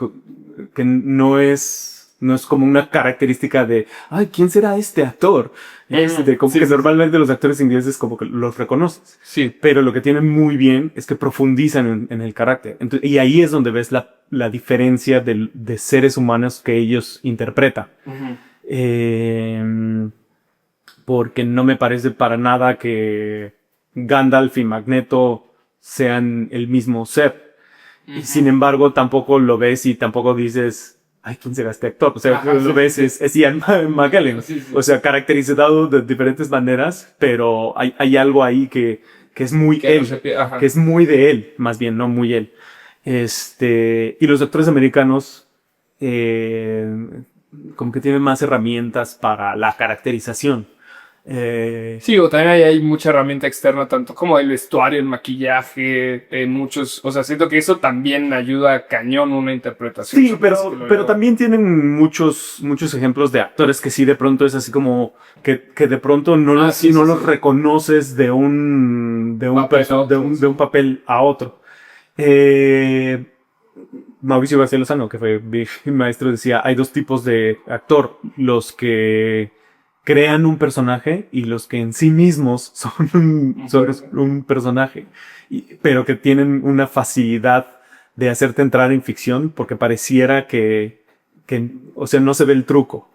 Speaker 1: que no es como una característica de, ay, ¿quién será este actor? Como que normalmente los actores ingleses como que los reconoces.
Speaker 2: Sí.
Speaker 1: Pero lo que tienen muy bien es que profundizan en el carácter. Entonces, y ahí es donde ves la diferencia de seres humanos que ellos interpretan. Porque no me parece para nada que Gandalf y Magneto sean el mismo ser. Y sin embargo, tampoco lo ves y tampoco dices, ay, ¿quién será este actor? O sea, lo ves, es Ian McKellen. Sí. O sea, caracterizado de diferentes maneras, pero hay algo ahí que es muy él. Que es muy de él, más bien, no muy él. Y los actores americanos, como que tienen más herramientas para la caracterización.
Speaker 2: Sí, o también hay mucha herramienta externa, tanto como el vestuario, el maquillaje, muchos, o sea, siento que eso también ayuda a cañón una interpretación.
Speaker 1: Sí, pero también tienen muchos ejemplos de actores que sí de pronto es así como que de pronto no los reconoces de un papel a otro. Mauricio García Lozano, que fue mi maestro, decía, hay 2 tipos de actor, los que crean un personaje y los que en sí mismos son un personaje, pero que tienen una facilidad de hacerte entrar en ficción porque pareciera que o sea, no se ve el truco.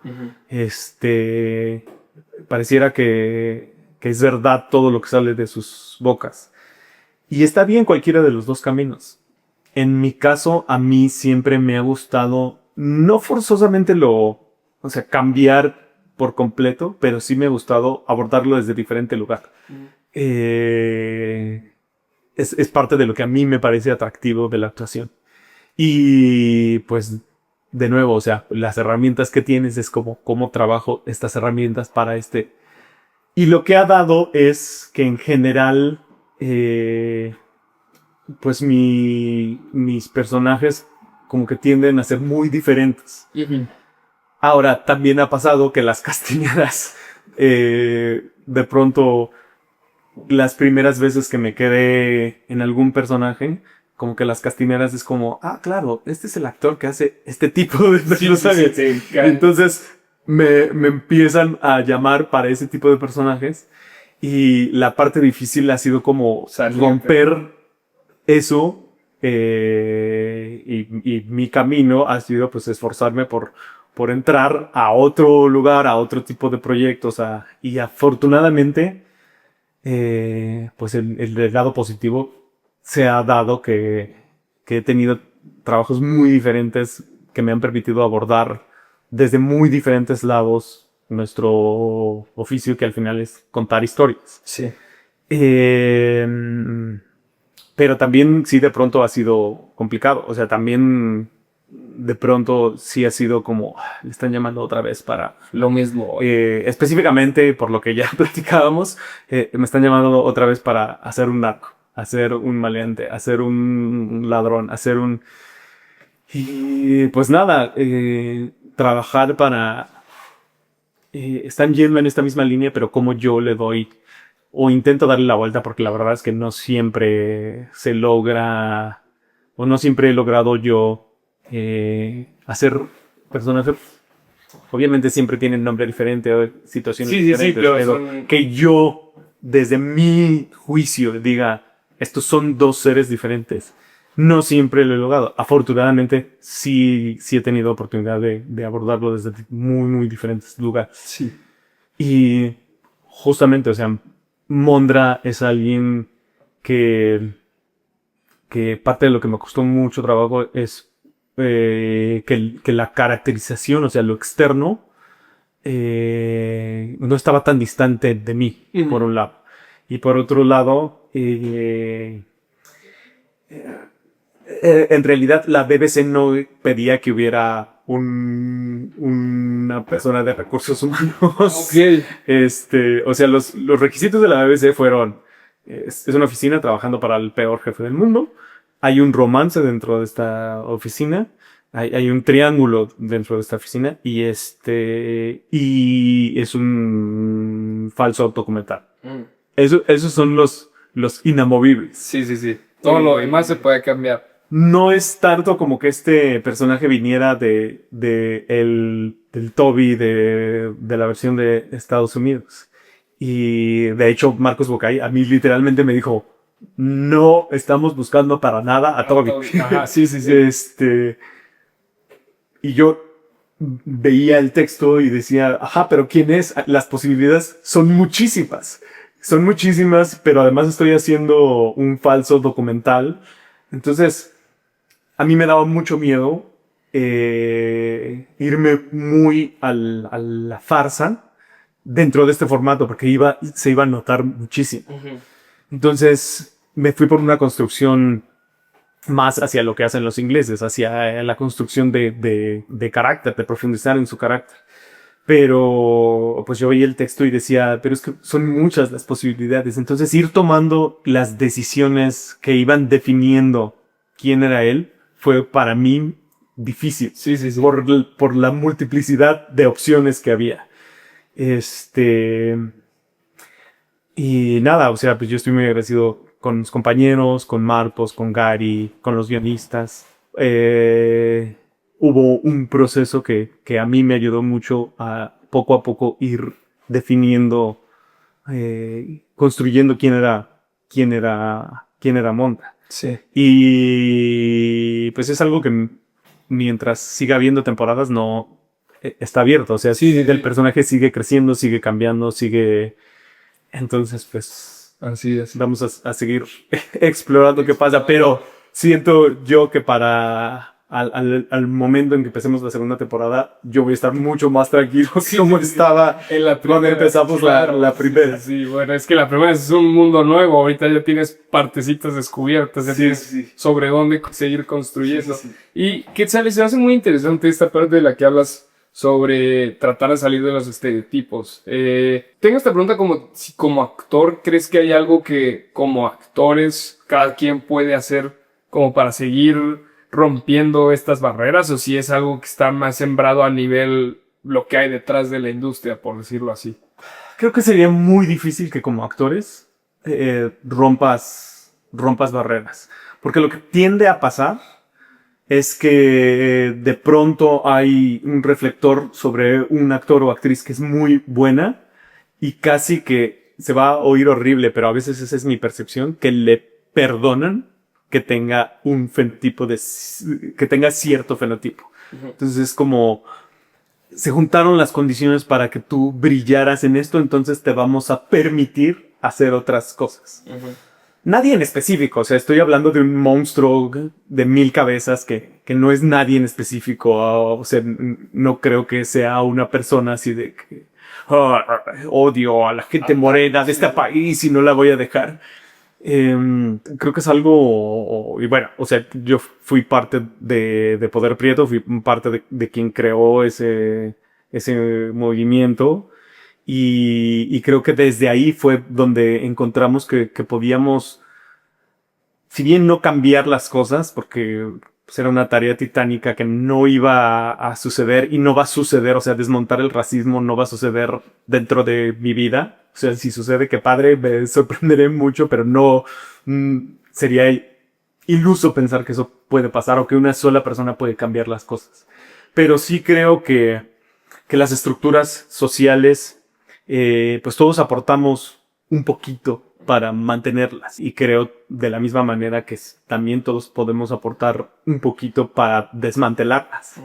Speaker 1: Pareciera que es verdad todo lo que sale de sus bocas. Y está bien cualquiera de los 2 caminos. En mi caso, a mí siempre me ha gustado, no forzosamente cambiar por completo, pero sí me ha gustado abordarlo desde diferente lugar. Es parte de lo que a mí me parece atractivo de la actuación. Y pues, de nuevo, o sea, las herramientas que tienes es cómo trabajo estas herramientas para Y lo que ha dado es que en general, pues mis personajes como que tienden a ser muy diferentes. Ahora, también ha pasado que las castiñeras, de pronto, las primeras veces que me quedé en algún personaje, como que las castineras es como, claro, este es el actor que hace este tipo de personajes. Sí. Entonces, me empiezan a llamar para ese tipo de personajes. Y la parte difícil ha sido como romper eso. Y mi camino ha sido pues esforzarme por entrar a otro lugar, a otro tipo de proyectos. Y afortunadamente, pues el lado positivo se ha dado que he tenido trabajos muy diferentes que me han permitido abordar desde muy diferentes lados nuestro oficio, que al final es contar historias.
Speaker 2: Sí.
Speaker 1: Pero también sí de pronto ha sido complicado. O sea, también de pronto sí ha sido como, le están llamando otra vez para...
Speaker 2: Lo mismo.
Speaker 1: específicamente por lo que ya platicábamos, me están llamando otra vez para hacer un narco, hacer un maleante, hacer un ladrón, hacer un... Y pues nada, trabajar para... están yendo en esta misma línea, pero como yo le doy o intento darle la vuelta, porque la verdad es que no siempre se logra, o no siempre he logrado yo hacer personajes. Obviamente siempre tienen nombre diferente o situaciones diferentes, pero
Speaker 2: son...
Speaker 1: que yo, desde mi juicio, diga, estos son dos seres diferentes. No siempre lo he logrado. Afortunadamente, sí he tenido oportunidad de abordarlo desde muy diferentes lugares.
Speaker 2: Sí.
Speaker 1: Y justamente, o sea, Mondra es alguien que parte de lo que me costó mucho trabajo es que la caracterización, o sea, lo externo, no estaba tan distante de mí, por un lado. Y por otro lado, en realidad la BBC no pedía que hubiera una persona de recursos humanos.
Speaker 2: Okay.
Speaker 1: O sea, los requisitos de la BBC fueron, es una oficina trabajando para el peor jefe del mundo, hay un romance dentro de esta oficina, hay un triángulo dentro de esta oficina y es un falso documental. Esos son los inamovibles.
Speaker 2: Sí. Todo lo demás se puede cambiar.
Speaker 1: No es tanto como que este personaje viniera del Toby de la versión de Estados Unidos. Y de hecho, Marcos Bucay a mí literalmente me dijo, no estamos buscando para nada a Toby.
Speaker 2: Ajá, sí.
Speaker 1: Y yo veía el texto y decía, ajá, pero ¿quién es? Las posibilidades son muchísimas. Son muchísimas, pero además estoy haciendo un falso documental. Entonces, a mí me daba mucho miedo irme muy a la farsa dentro de este formato, porque se iba a notar muchísimo. Entonces, me fui por una construcción más hacia lo que hacen los ingleses, hacia la construcción de carácter, de profundizar en su carácter. Pero pues yo veía el texto y decía, pero es que son muchas las posibilidades. Entonces ir tomando las decisiones que iban definiendo quién era él fue para mí difícil.
Speaker 2: Sí.
Speaker 1: Por la multiplicidad de opciones que había. Y nada, o sea, pues yo estoy muy agradecido con mis compañeros, con Marcos, con Gary, con los guionistas. Hubo un proceso que a mí me ayudó mucho a poco ir definiendo, construyendo quién era Mondra.
Speaker 2: Sí.
Speaker 1: Y pues es algo que mientras siga habiendo temporadas no está abierto. O sea, el personaje sigue creciendo, sigue cambiando, sigue... Entonces, pues...
Speaker 2: Así es.
Speaker 1: Vamos a seguir explorando qué pasa, pero siento yo que al momento en que empecemos la segunda temporada, yo voy a estar mucho más tranquilo como estaba
Speaker 2: en la primera,
Speaker 1: cuando empezamos la primera.
Speaker 2: Sí, bueno, es que la primera es un mundo nuevo, ahorita ya tienes partecitas descubiertas, ya tienes sobre dónde seguir construyendo. Y Quetzal, se hace muy interesante esta parte de la que hablas sobre tratar de salir de los estereotipos. Tengo esta pregunta como, si como actor, ¿crees que hay algo que como actores cada quien puede hacer como para seguir rompiendo estas barreras, o si es algo que está más sembrado a nivel lo que hay detrás de la industria, por decirlo así?
Speaker 1: Creo que sería muy difícil que como actores rompas barreras, porque lo que tiende a pasar es que de pronto hay un reflector sobre un actor o actriz que es muy buena y casi que se va a oír horrible, pero a veces esa es mi percepción, que le perdonan que tenga un fenotipo que tenga cierto fenotipo. Entonces es como se juntaron las condiciones para que tú brillaras en esto, entonces te vamos a permitir hacer otras cosas. Nadie en específico, o sea, estoy hablando de un monstruo de 1000 cabezas que que no es nadie en específico, o sea, no creo que sea una persona así de que odio a la gente morena de este país y no la voy a dejar. Creo que es algo, y bueno, o sea, yo fui parte de Poder Prieto, fui parte de quien creó ese movimiento, y creo que desde ahí fue donde encontramos que podíamos, si bien no cambiar las cosas, porque pues, era una tarea titánica que no iba a suceder y no va a suceder, o sea, desmontar el racismo no va a suceder dentro de mi vida. O sea, si sucede, qué padre, me sorprenderé mucho, pero no sería iluso pensar que eso puede pasar o que una sola persona puede cambiar las cosas. Pero sí creo que las estructuras sociales, pues todos aportamos un poquito para mantenerlas, y creo de la misma manera que también todos podemos aportar un poquito para desmantelarlas.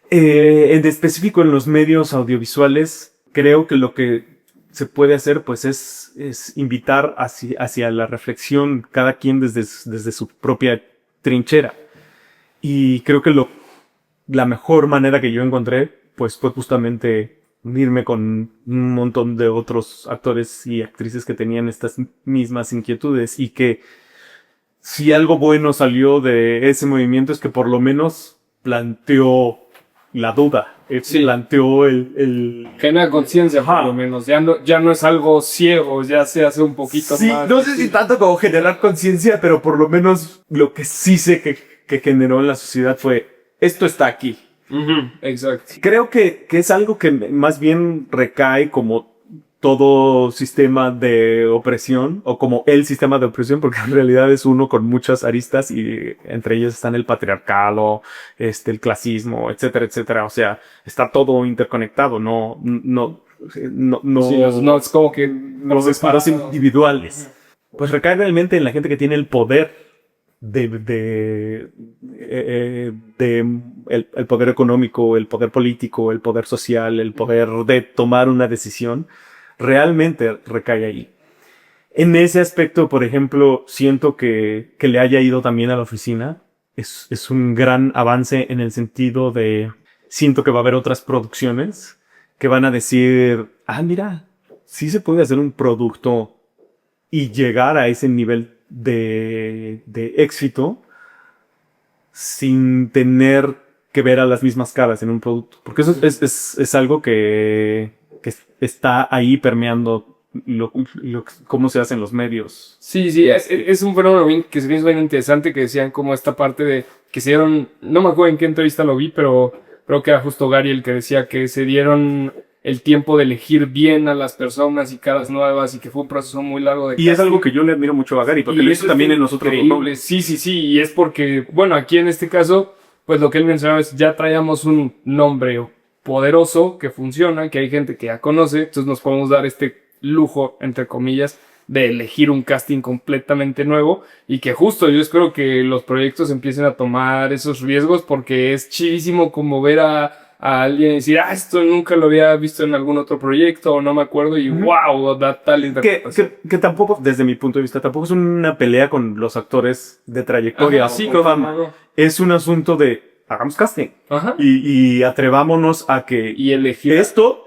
Speaker 1: En específico en los medios audiovisuales, creo que lo que se puede hacer pues es invitar hacia la reflexión, cada quien desde su propia trinchera, y creo que la mejor manera que yo encontré pues fue justamente unirme con un montón de otros actores y actrices que tenían estas mismas inquietudes, y que si algo bueno salió de ese movimiento es que por lo menos planteó la duda, planteó el
Speaker 2: genera conciencia, por lo menos. Ya no es algo ciego, ya se hace un poquito más.
Speaker 1: No sé si tanto como generar conciencia, pero por lo menos lo que sí sé que generó en la sociedad fue: esto está aquí.
Speaker 2: Exacto.
Speaker 1: Creo que es algo que más bien recae como todo sistema de opresión, o como el sistema de opresión, porque en realidad es uno con muchas aristas, y entre ellas están el patriarcado, el clasismo, etcétera, etcétera. O sea, está todo interconectado, no
Speaker 2: Sí, no es como que
Speaker 1: los disparos individuales. Pues recae realmente en la gente que tiene el poder el poder económico, el poder político, el poder social, el poder de tomar una decisión, realmente recae ahí. En ese aspecto, por ejemplo, siento que le haya ido también a la oficina. Es un gran avance en el sentido de, siento que va a haber otras producciones que van a decir: mira, sí se puede hacer un producto y llegar a ese nivel de éxito sin tener que ver a las mismas caras en un producto. Porque eso es algo que está ahí permeando cómo se hace en los medios.
Speaker 2: Sí, es un fenómeno que se me hizo bien interesante, que decían como esta parte de que se dieron, no me acuerdo en qué entrevista lo vi, pero creo que era justo Gary el que decía que se dieron el tiempo de elegir bien a las personas y caras nuevas, y que fue un proceso muy largo de casting.
Speaker 1: Y es algo que yo le admiro mucho a Gary, porque lo hizo también en nosotros.
Speaker 2: Sí, y es porque, bueno, aquí en este caso, pues lo que él mencionaba es: ya traíamos un nombre poderoso que funciona, que hay gente que ya conoce, entonces nos podemos dar este lujo, entre comillas, de elegir un casting completamente nuevo, y que justo yo espero que los proyectos empiecen a tomar esos riesgos, porque es chidísimo como ver a alguien decir: esto nunca lo había visto en algún otro proyecto, o no me acuerdo, y wow, da tal interpretación.
Speaker 1: Que tampoco, desde mi punto de vista, tampoco es una pelea con los actores de trayectoria.
Speaker 2: Sí,
Speaker 1: con fama. Es un asunto de: hagamos casting. Y atrevámonos a que
Speaker 2: y elegir.
Speaker 1: Esto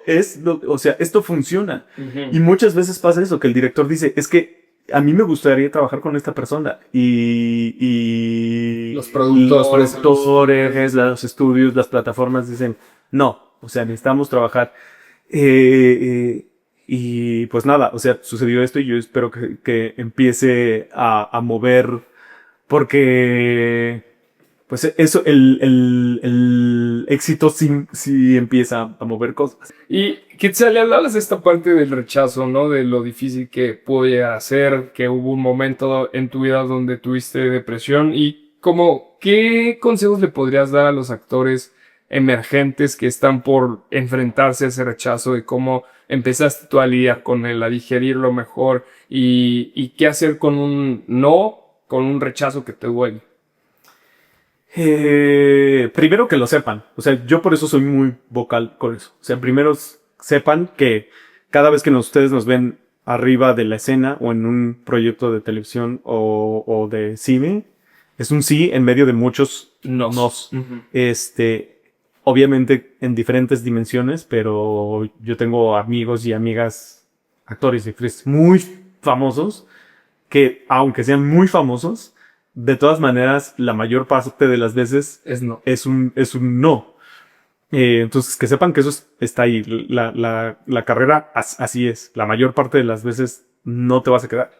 Speaker 1: funciona. Y muchas veces pasa eso, que el director dice: es que a mí me gustaría trabajar con esta persona. Y
Speaker 2: los productores,
Speaker 1: los estudios, las plataformas dicen: no, o sea, necesitamos trabajar. Y pues nada, o sea, sucedió esto, y yo espero que empiece a mover, porque pues eso, el éxito sí empieza a mover cosas.
Speaker 2: Y Quetzal, hablas de esta parte del rechazo, ¿no? De lo difícil que puede hacer, que hubo un momento en tu vida donde tuviste depresión, y como, ¿qué consejos le podrías dar a los actores emergentes que están por enfrentarse a ese rechazo, de cómo empezaste tú a lidiar con él, a digerirlo mejor, y qué hacer con un no, con un rechazo que te duele?
Speaker 1: Primero que lo sepan. O sea, yo por eso soy muy vocal con eso. O sea, primero sepan que cada vez que ustedes nos ven arriba de la escena o en un proyecto de televisión o de cine, es un sí en medio de muchos nos.
Speaker 2: Ujú.
Speaker 1: Obviamente en diferentes dimensiones, pero yo tengo amigos y amigas, actores y actrices muy famosos, que aunque sean muy famosos, de todas maneras, la mayor parte de las veces
Speaker 2: No.
Speaker 1: es un no. Entonces, que sepan que está ahí. La carrera así es. La mayor parte de las veces no te vas a quedar.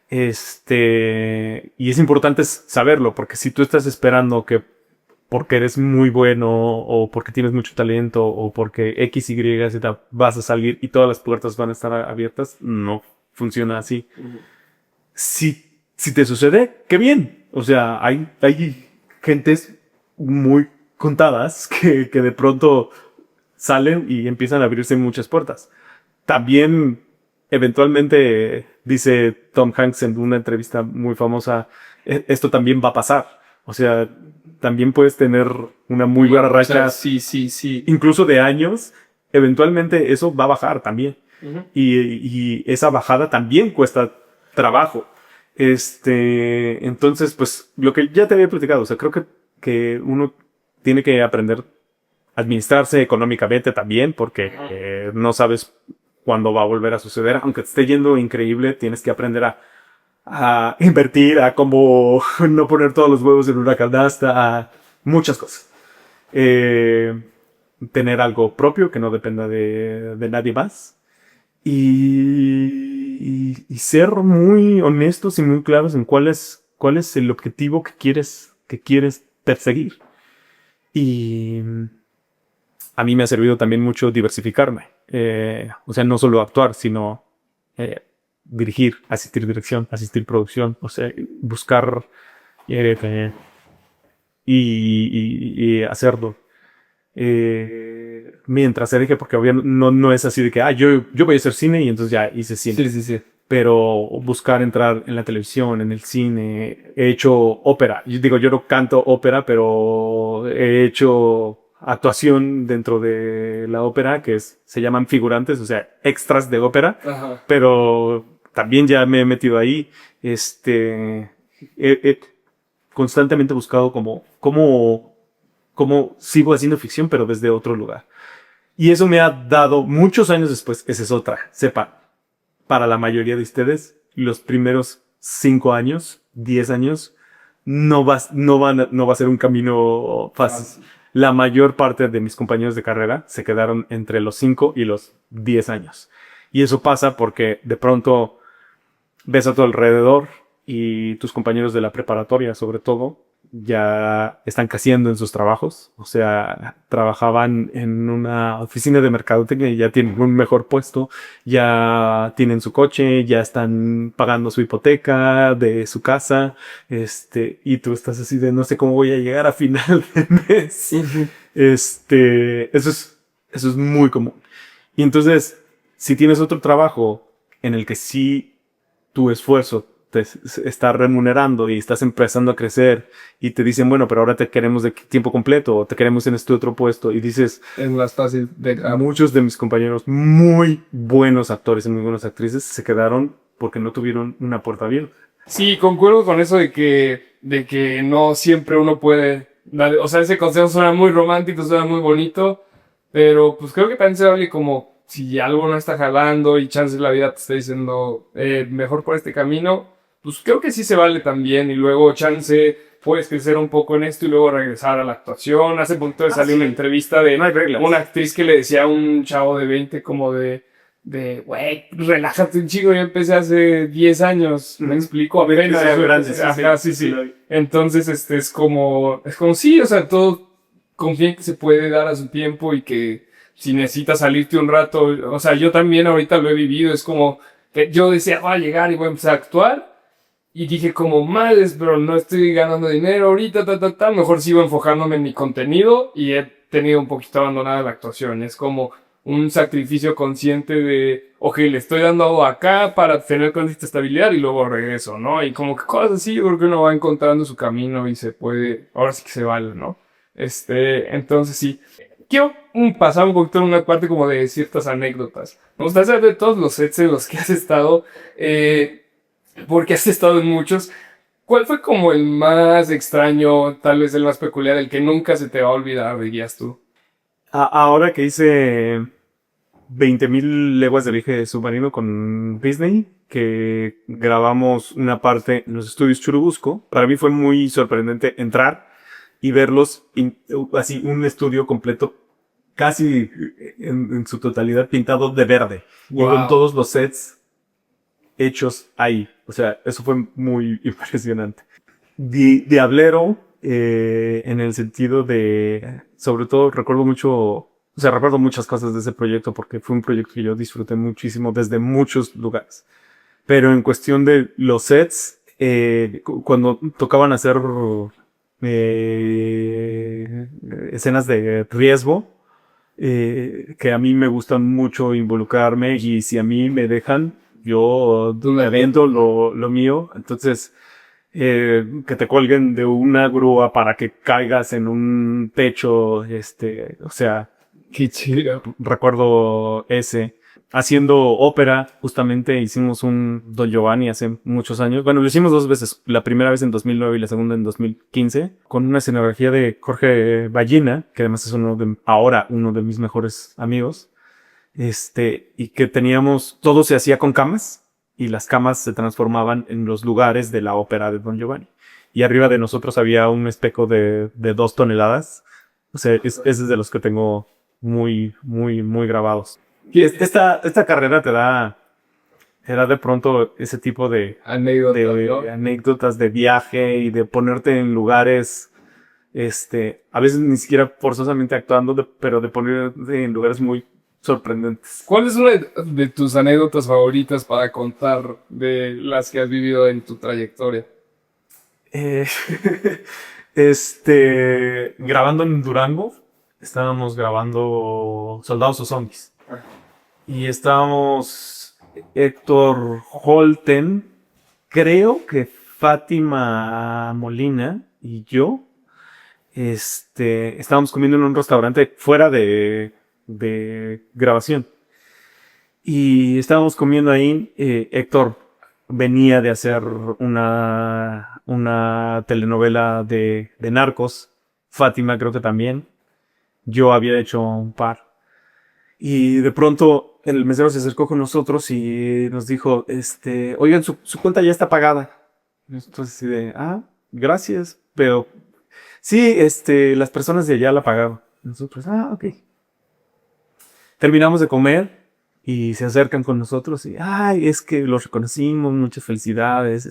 Speaker 1: Y es importante saberlo, porque si tú estás esperando que porque eres muy bueno o porque tienes mucho talento o porque X, Y, Z vas a salir y todas las puertas van a estar abiertas, no funciona así. Si te sucede, qué bien. O sea, hay gentes muy contadas que de pronto salen y empiezan a abrirse muchas puertas. También, eventualmente, dice Tom Hanks en una entrevista muy famosa, esto también va a pasar. O sea, también puedes tener una muy buena racha,
Speaker 2: Sí.
Speaker 1: incluso de años. Eventualmente eso va a bajar también.
Speaker 2: Ujú.
Speaker 1: Y esa bajada también cuesta trabajo. Entonces, pues, lo que ya te había platicado, o sea, creo que uno tiene que aprender a administrarse económicamente también, porque no sabes cuándo va a volver a suceder. Aunque te esté yendo increíble, tienes que aprender a invertir, a cómo no poner todos los huevos en una canasta, a muchas cosas. Tener algo propio que no dependa de nadie más. Y ser muy honestos y muy claros en cuál es el objetivo que quieres perseguir. Y a mí me ha servido también mucho diversificarme. O sea, no solo actuar, sino dirigir, asistir dirección, asistir producción. O sea, buscar y hacerlo. Mientras se deje, porque obviamente no es así de que yo voy a hacer cine y entonces ya hice cine.
Speaker 2: Sí.
Speaker 1: Pero buscar entrar en la televisión, en el cine. He hecho ópera. Yo no canto ópera, pero he hecho actuación dentro de la ópera, se llaman figurantes, o sea, extras de ópera.
Speaker 2: Ajá.
Speaker 1: Pero también ya me he metido ahí. He constantemente buscado cómo sigo haciendo ficción, pero desde otro lugar. Y eso me ha dado muchos años después. Esa es otra. Sepa, para la mayoría de ustedes, los primeros 5 años, 10 años, no va a ser un camino fácil. La mayor parte de mis compañeros de carrera se quedaron entre los 5 y los 10 años. Y eso pasa porque de pronto ves a tu alrededor y tus compañeros de la preparatoria, sobre todo, ya están creciendo en sus trabajos. O sea, trabajaban en una oficina de mercadotecnia y ya tienen un mejor puesto, ya tienen su coche, ya están pagando su hipoteca de su casa, y tú estás así de no sé cómo voy a llegar a final de mes. Eso es muy común. Y entonces, si tienes otro trabajo en el que sí tu esfuerzo te está remunerando y estás empezando a crecer y te dicen, bueno, pero ahora te queremos de tiempo completo o te queremos en este otro puesto y dices,
Speaker 2: Es más fácil de...
Speaker 1: muchos de mis compañeros muy buenos actores y muy buenas actrices se quedaron porque no tuvieron una puerta abierta.
Speaker 2: Sí, concuerdo con eso de que no siempre uno puede... O sea, ese consejo suena muy romántico, suena muy bonito, pero pues creo que también se vale como si algo no está jalando y chance la vida te está diciendo mejor por este camino, pues creo que sí se vale también y luego chance puedes crecer un poco en esto y luego regresar a la actuación. Hace poquito de salir una entrevista de una actriz que le decía a un chavo de 20 como güey, relájate un chico, yo empecé hace 10 años, me explico, apenas. Sí. Entonces, es como sí, o sea, todo confía en que se puede dar a su tiempo y que si necesitas salirte un rato, o sea, yo también ahorita lo he vivido, es como que yo decía, voy a llegar y voy a empezar a actuar, y dije como, madres, pero no estoy ganando dinero ahorita, mejor sigo enfocándome en mi contenido, y he tenido un poquito abandonada la actuación, es como un sacrificio consciente de, ok, le estoy dando acá para tener con esta estabilidad y luego regreso, ¿no? Y como que cosas así, yo creo que uno va encontrando su camino y se puede, ahora sí que se vale, ¿no? Entonces sí. Quiero pasar un poquito en una parte como de ciertas anécdotas. Me gustaría saber de todos los sets en los que has estado, porque has estado en muchos. ¿Cuál fue como el más extraño, tal vez el más peculiar, el que nunca se te va a olvidar, dirías tú?
Speaker 1: Ahora que hice 20.000 leguas de viaje submarino con Disney, que grabamos una parte en los estudios Churubusco, para mí fue muy sorprendente entrar y verlos así, un estudio completo, casi en su totalidad pintado de verde, y con
Speaker 2: Wow.
Speaker 1: todos los sets hechos ahí. O sea, eso fue muy impresionante. Diablero, en el sentido de, sobre todo recuerdo mucho, o sea, recuerdo muchas cosas de ese proyecto porque fue un proyecto que yo disfruté muchísimo desde muchos lugares. Pero en cuestión de los sets, cuando tocaban hacer escenas de riesgo, que a mí me gustan mucho involucrarme y si a mí me dejan, yo me avento lo mío. Entonces, que te cuelguen de una grúa para que caigas en un techo, o sea,
Speaker 2: Qué chido.
Speaker 1: recuerdo ese. Haciendo ópera, justamente hicimos un Don Giovanni hace muchos años. Bueno, lo hicimos dos veces. La primera vez en 2009 y la segunda en 2015. Con una escenografía de Jorge Ballina, que además es ahora uno de mis mejores amigos. Y que teníamos, todo se hacía con camas. Y las camas se transformaban en los lugares de la ópera de Don Giovanni. Y arriba de nosotros había un espejo de 2 toneladas. O sea, es de los que tengo muy, muy, muy grabados. Y esta carrera te da de pronto ese tipo de
Speaker 2: Anécdota, ¿no?
Speaker 1: anécdotas de viaje y de ponerte en lugares, a veces ni siquiera forzosamente actuando, pero de ponerte en lugares muy sorprendentes.
Speaker 2: ¿Cuál es una de tus anécdotas favoritas para contar de las que has vivido en tu trayectoria?
Speaker 1: Eh, grabando en Durango, estábamos grabando Soldados o Zombies. Y estábamos Héctor Holten, creo que Fátima Molina y yo. Estábamos comiendo en un restaurante fuera de grabación. Y estábamos comiendo ahí. Héctor venía de hacer una telenovela de Narcos. Fátima creo que también. Yo había hecho un par. Y de pronto el mesero se acercó con nosotros y nos dijo, oigan, su cuenta ya está pagada. Entonces, así de, gracias, pero sí, las personas de allá la pagaron. Nosotros, ok. Terminamos de comer y se acercan con nosotros y, es que los reconocimos, muchas felicidades,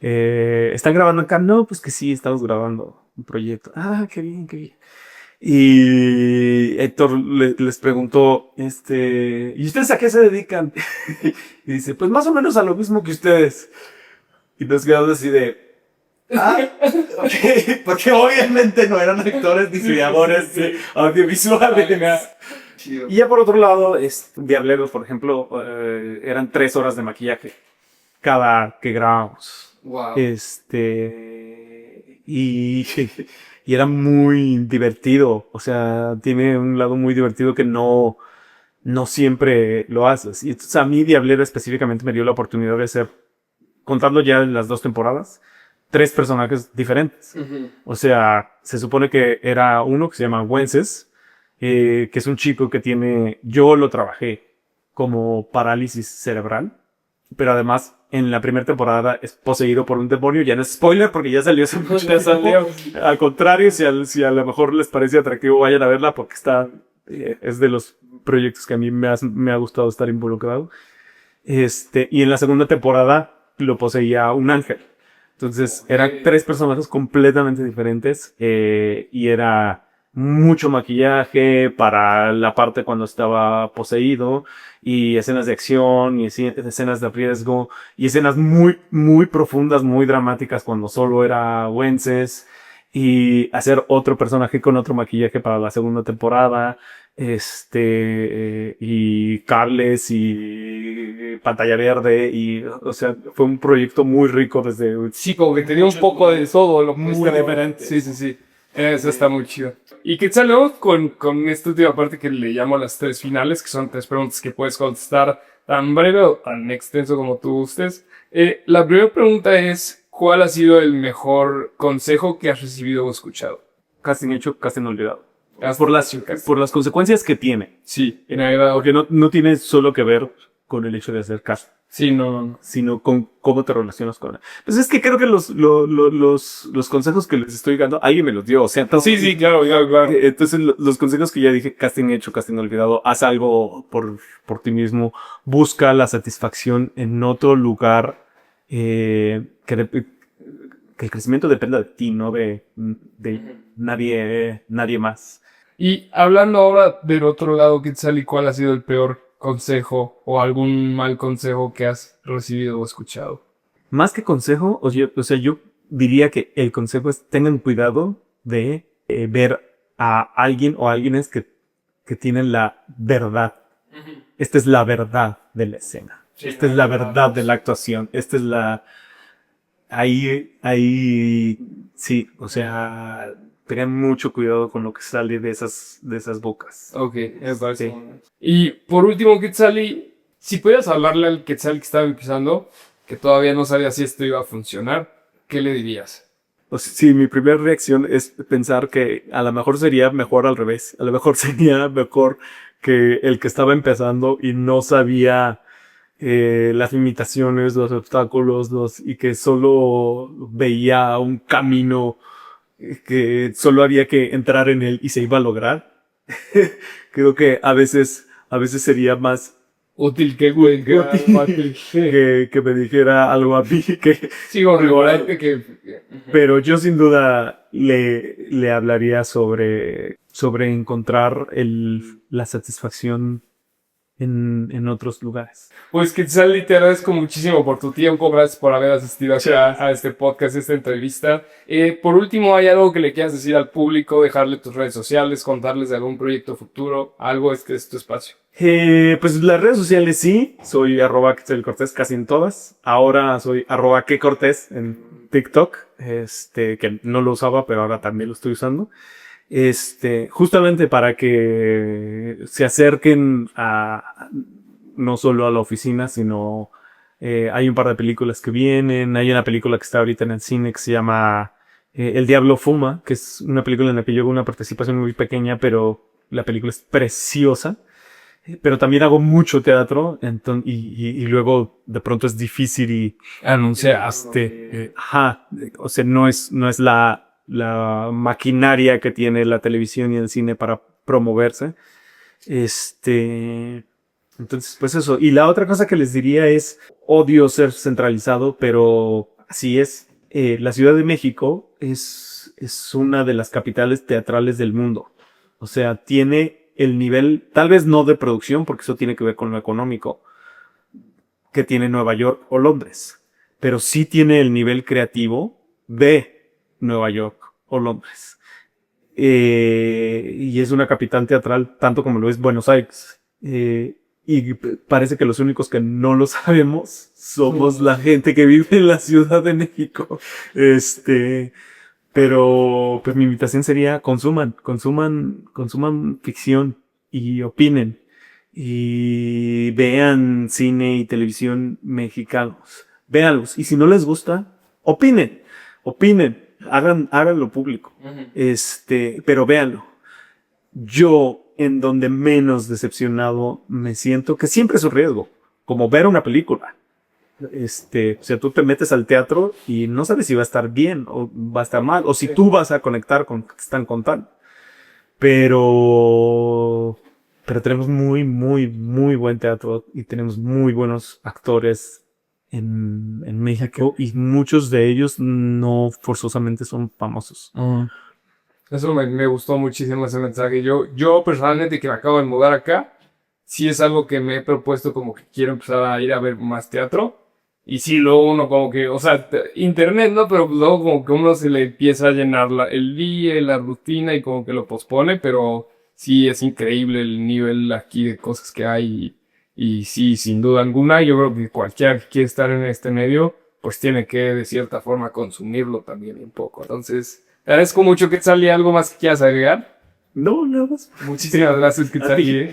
Speaker 1: ¿están grabando acá? No, pues que sí, estamos grabando un proyecto. Qué bien, qué bien. Y Héctor les preguntó, ¿y ustedes a qué se dedican? Y dice, pues más o menos a lo mismo que ustedes. Y nos quedamos así de, okay, porque obviamente no eran actores ni creadores audiovisuales. Y ya por otro lado, Diableros, por ejemplo, eran 3 horas de maquillaje cada que grabamos.
Speaker 2: Wow.
Speaker 1: Y era muy divertido. O sea, tiene un lado muy divertido que no siempre lo haces. Y entonces a mí Diablero específicamente me dio la oportunidad de hacer, contando ya las 2 temporadas, 3 personajes diferentes.
Speaker 2: Uh-huh.
Speaker 1: O sea, se supone que era uno que se llama Wences, que es un chico que yo lo trabajé como parálisis cerebral, pero además en la primera temporada es poseído por un demonio. Ya no es spoiler porque ya salió hace mucho tiempo. Al contrario, si a lo mejor les parece atractivo, vayan a verla porque es de los proyectos que a mí me ha gustado estar involucrado. Y en la segunda temporada lo poseía un ángel. Entonces eran 3 personajes completamente diferentes, y era mucho maquillaje para la parte cuando estaba poseído, y escenas de acción, y escenas de riesgo, y escenas muy, muy profundas, muy dramáticas cuando solo era Wences, y hacer otro personaje con otro maquillaje para la segunda temporada, y Carles y pantalla verde, y o sea, fue un proyecto muy rico desde...
Speaker 2: Sí, como que tenía un poco de todo lo
Speaker 1: muy diferente.
Speaker 2: Sí, sí, sí. Eso está muy chido. Y que luego con esta última parte que le llamo las 3 finales, que son 3 preguntas que puedes contestar tan breve o tan extenso como tú gustes. La primera pregunta es, ¿cuál ha sido el mejor consejo que has recibido o escuchado?
Speaker 1: Casting hecho, casting olvidado.
Speaker 2: Has
Speaker 1: Por las,
Speaker 2: hecho casting.
Speaker 1: por las consecuencias que tiene.
Speaker 2: Sí, en realidad,
Speaker 1: Porque no tiene solo que ver con el hecho de hacer casting,
Speaker 2: sí, no.
Speaker 1: sino con cómo te relacionas con él. Pues es que creo que los consejos que les estoy dando, alguien me los dio. O sea, entonces,
Speaker 2: Sí, claro.
Speaker 1: entonces los consejos que ya dije, casting hecho, casting olvidado, haz algo por ti mismo, busca la satisfacción en otro lugar, que el crecimiento dependa de ti, no de nadie más.
Speaker 2: Y hablando ahora del otro lado, Quetzal, ¿cuál ha sido el peor consejo o algún mal consejo que has recibido o escuchado?
Speaker 1: Más que consejo, o sea, yo diría que el consejo es tengan cuidado de ver a alguien o a alguienes que tienen la verdad. Esta es la verdad de la escena.
Speaker 2: Sí,
Speaker 1: Esta es la verdad de la actuación. Esta es la... Ahí, sí, o sea, tengan mucho cuidado con lo que sale de esas bocas.
Speaker 2: Ok, me parece.
Speaker 1: Sí.
Speaker 2: Y por último, Quetzali, si pudieras hablarle al Quetzali que estaba empezando, que todavía no sabía si esto iba a funcionar, ¿qué le dirías?
Speaker 1: O sea, sí, mi primera reacción es pensar que a lo mejor sería mejor al revés. A lo mejor sería mejor que el que estaba empezando y no sabía las limitaciones, los obstáculos, y que solo veía un camino que solo había que entrar en él y se iba a lograr. Creo que a veces sería más
Speaker 2: Útil que güey, que
Speaker 1: Útil.
Speaker 2: fácil.
Speaker 1: que me dijera algo a mí que...
Speaker 2: Sí, horrible que...
Speaker 1: Pero yo sin duda le hablaría sobre encontrar la satisfacción en otros lugares.
Speaker 2: Pues Quetzali, te agradezco muchísimo por tu tiempo, gracias por haber asistido acá a este podcast, a esta entrevista. Por último, ¿hay algo que le quieras decir al público, dejarle tus redes sociales, contarles de algún proyecto futuro? Algo es que es tu espacio.
Speaker 1: Pues las redes sociales sí, soy @QuetzalCortés casi en todas. Ahora soy @QueCortés en TikTok, que no lo usaba, pero ahora también lo estoy usando. Justamente para que se acerquen no solo a la oficina, sino hay un par de películas que vienen. Hay una película que está ahorita en el cine que se llama El Diablo Fuma, que es una película en la que yo hago una participación muy pequeña, pero la película es preciosa. Pero también hago mucho teatro, y luego de pronto es difícil y
Speaker 2: Anunciar.
Speaker 1: o sea, no es la maquinaria que tiene la televisión y el cine para promoverse. Entonces, pues eso. Y la otra cosa que les diría es, odio ser centralizado, pero así es. La Ciudad de México es una de las capitales teatrales del mundo. O sea, tiene el nivel, tal vez no de producción, porque eso tiene que ver con lo económico, que tiene Nueva York o Londres. Pero sí tiene el nivel creativo de Nueva York o Londres. Y es una capital teatral tanto como lo es Buenos Aires. Y parece que los únicos que no lo sabemos somos la gente que vive en la Ciudad de México. Pero pues mi invitación sería consuman ficción y opinen. Y vean cine y televisión mexicanos. Véanlos. Y si no les gusta, opinen. Háganlo público. Pero véanlo. Yo, en donde menos decepcionado me siento, que siempre es un riesgo, como ver una película. O sea, tú te metes al teatro y no sabes si va a estar bien o va a estar mal, o si tú vas a conectar con lo que te están contando. Pero tenemos muy, muy, muy buen teatro y tenemos muy buenos actores en México, y muchos de ellos no forzosamente son famosos.
Speaker 2: Eso me gustó muchísimo ese mensaje. Yo personalmente, que me acabo de mudar acá, sí es algo que me he propuesto, como que quiero empezar a ir a ver más teatro. Y sí, luego uno como que, o sea, internet, ¿no? Pero luego como que uno se le empieza a llenar el día y la rutina y como que lo pospone, pero sí es increíble el nivel aquí de cosas que hay. Y sí, sin duda alguna, yo creo que cualquiera que quiera estar en este medio, pues tiene que de cierta forma consumirlo también un poco. Entonces, te agradezco mucho, Quetzali. ¿Algo más que quieras agregar?
Speaker 1: No, nada más.
Speaker 2: Muchísimas gracias, Quetzali.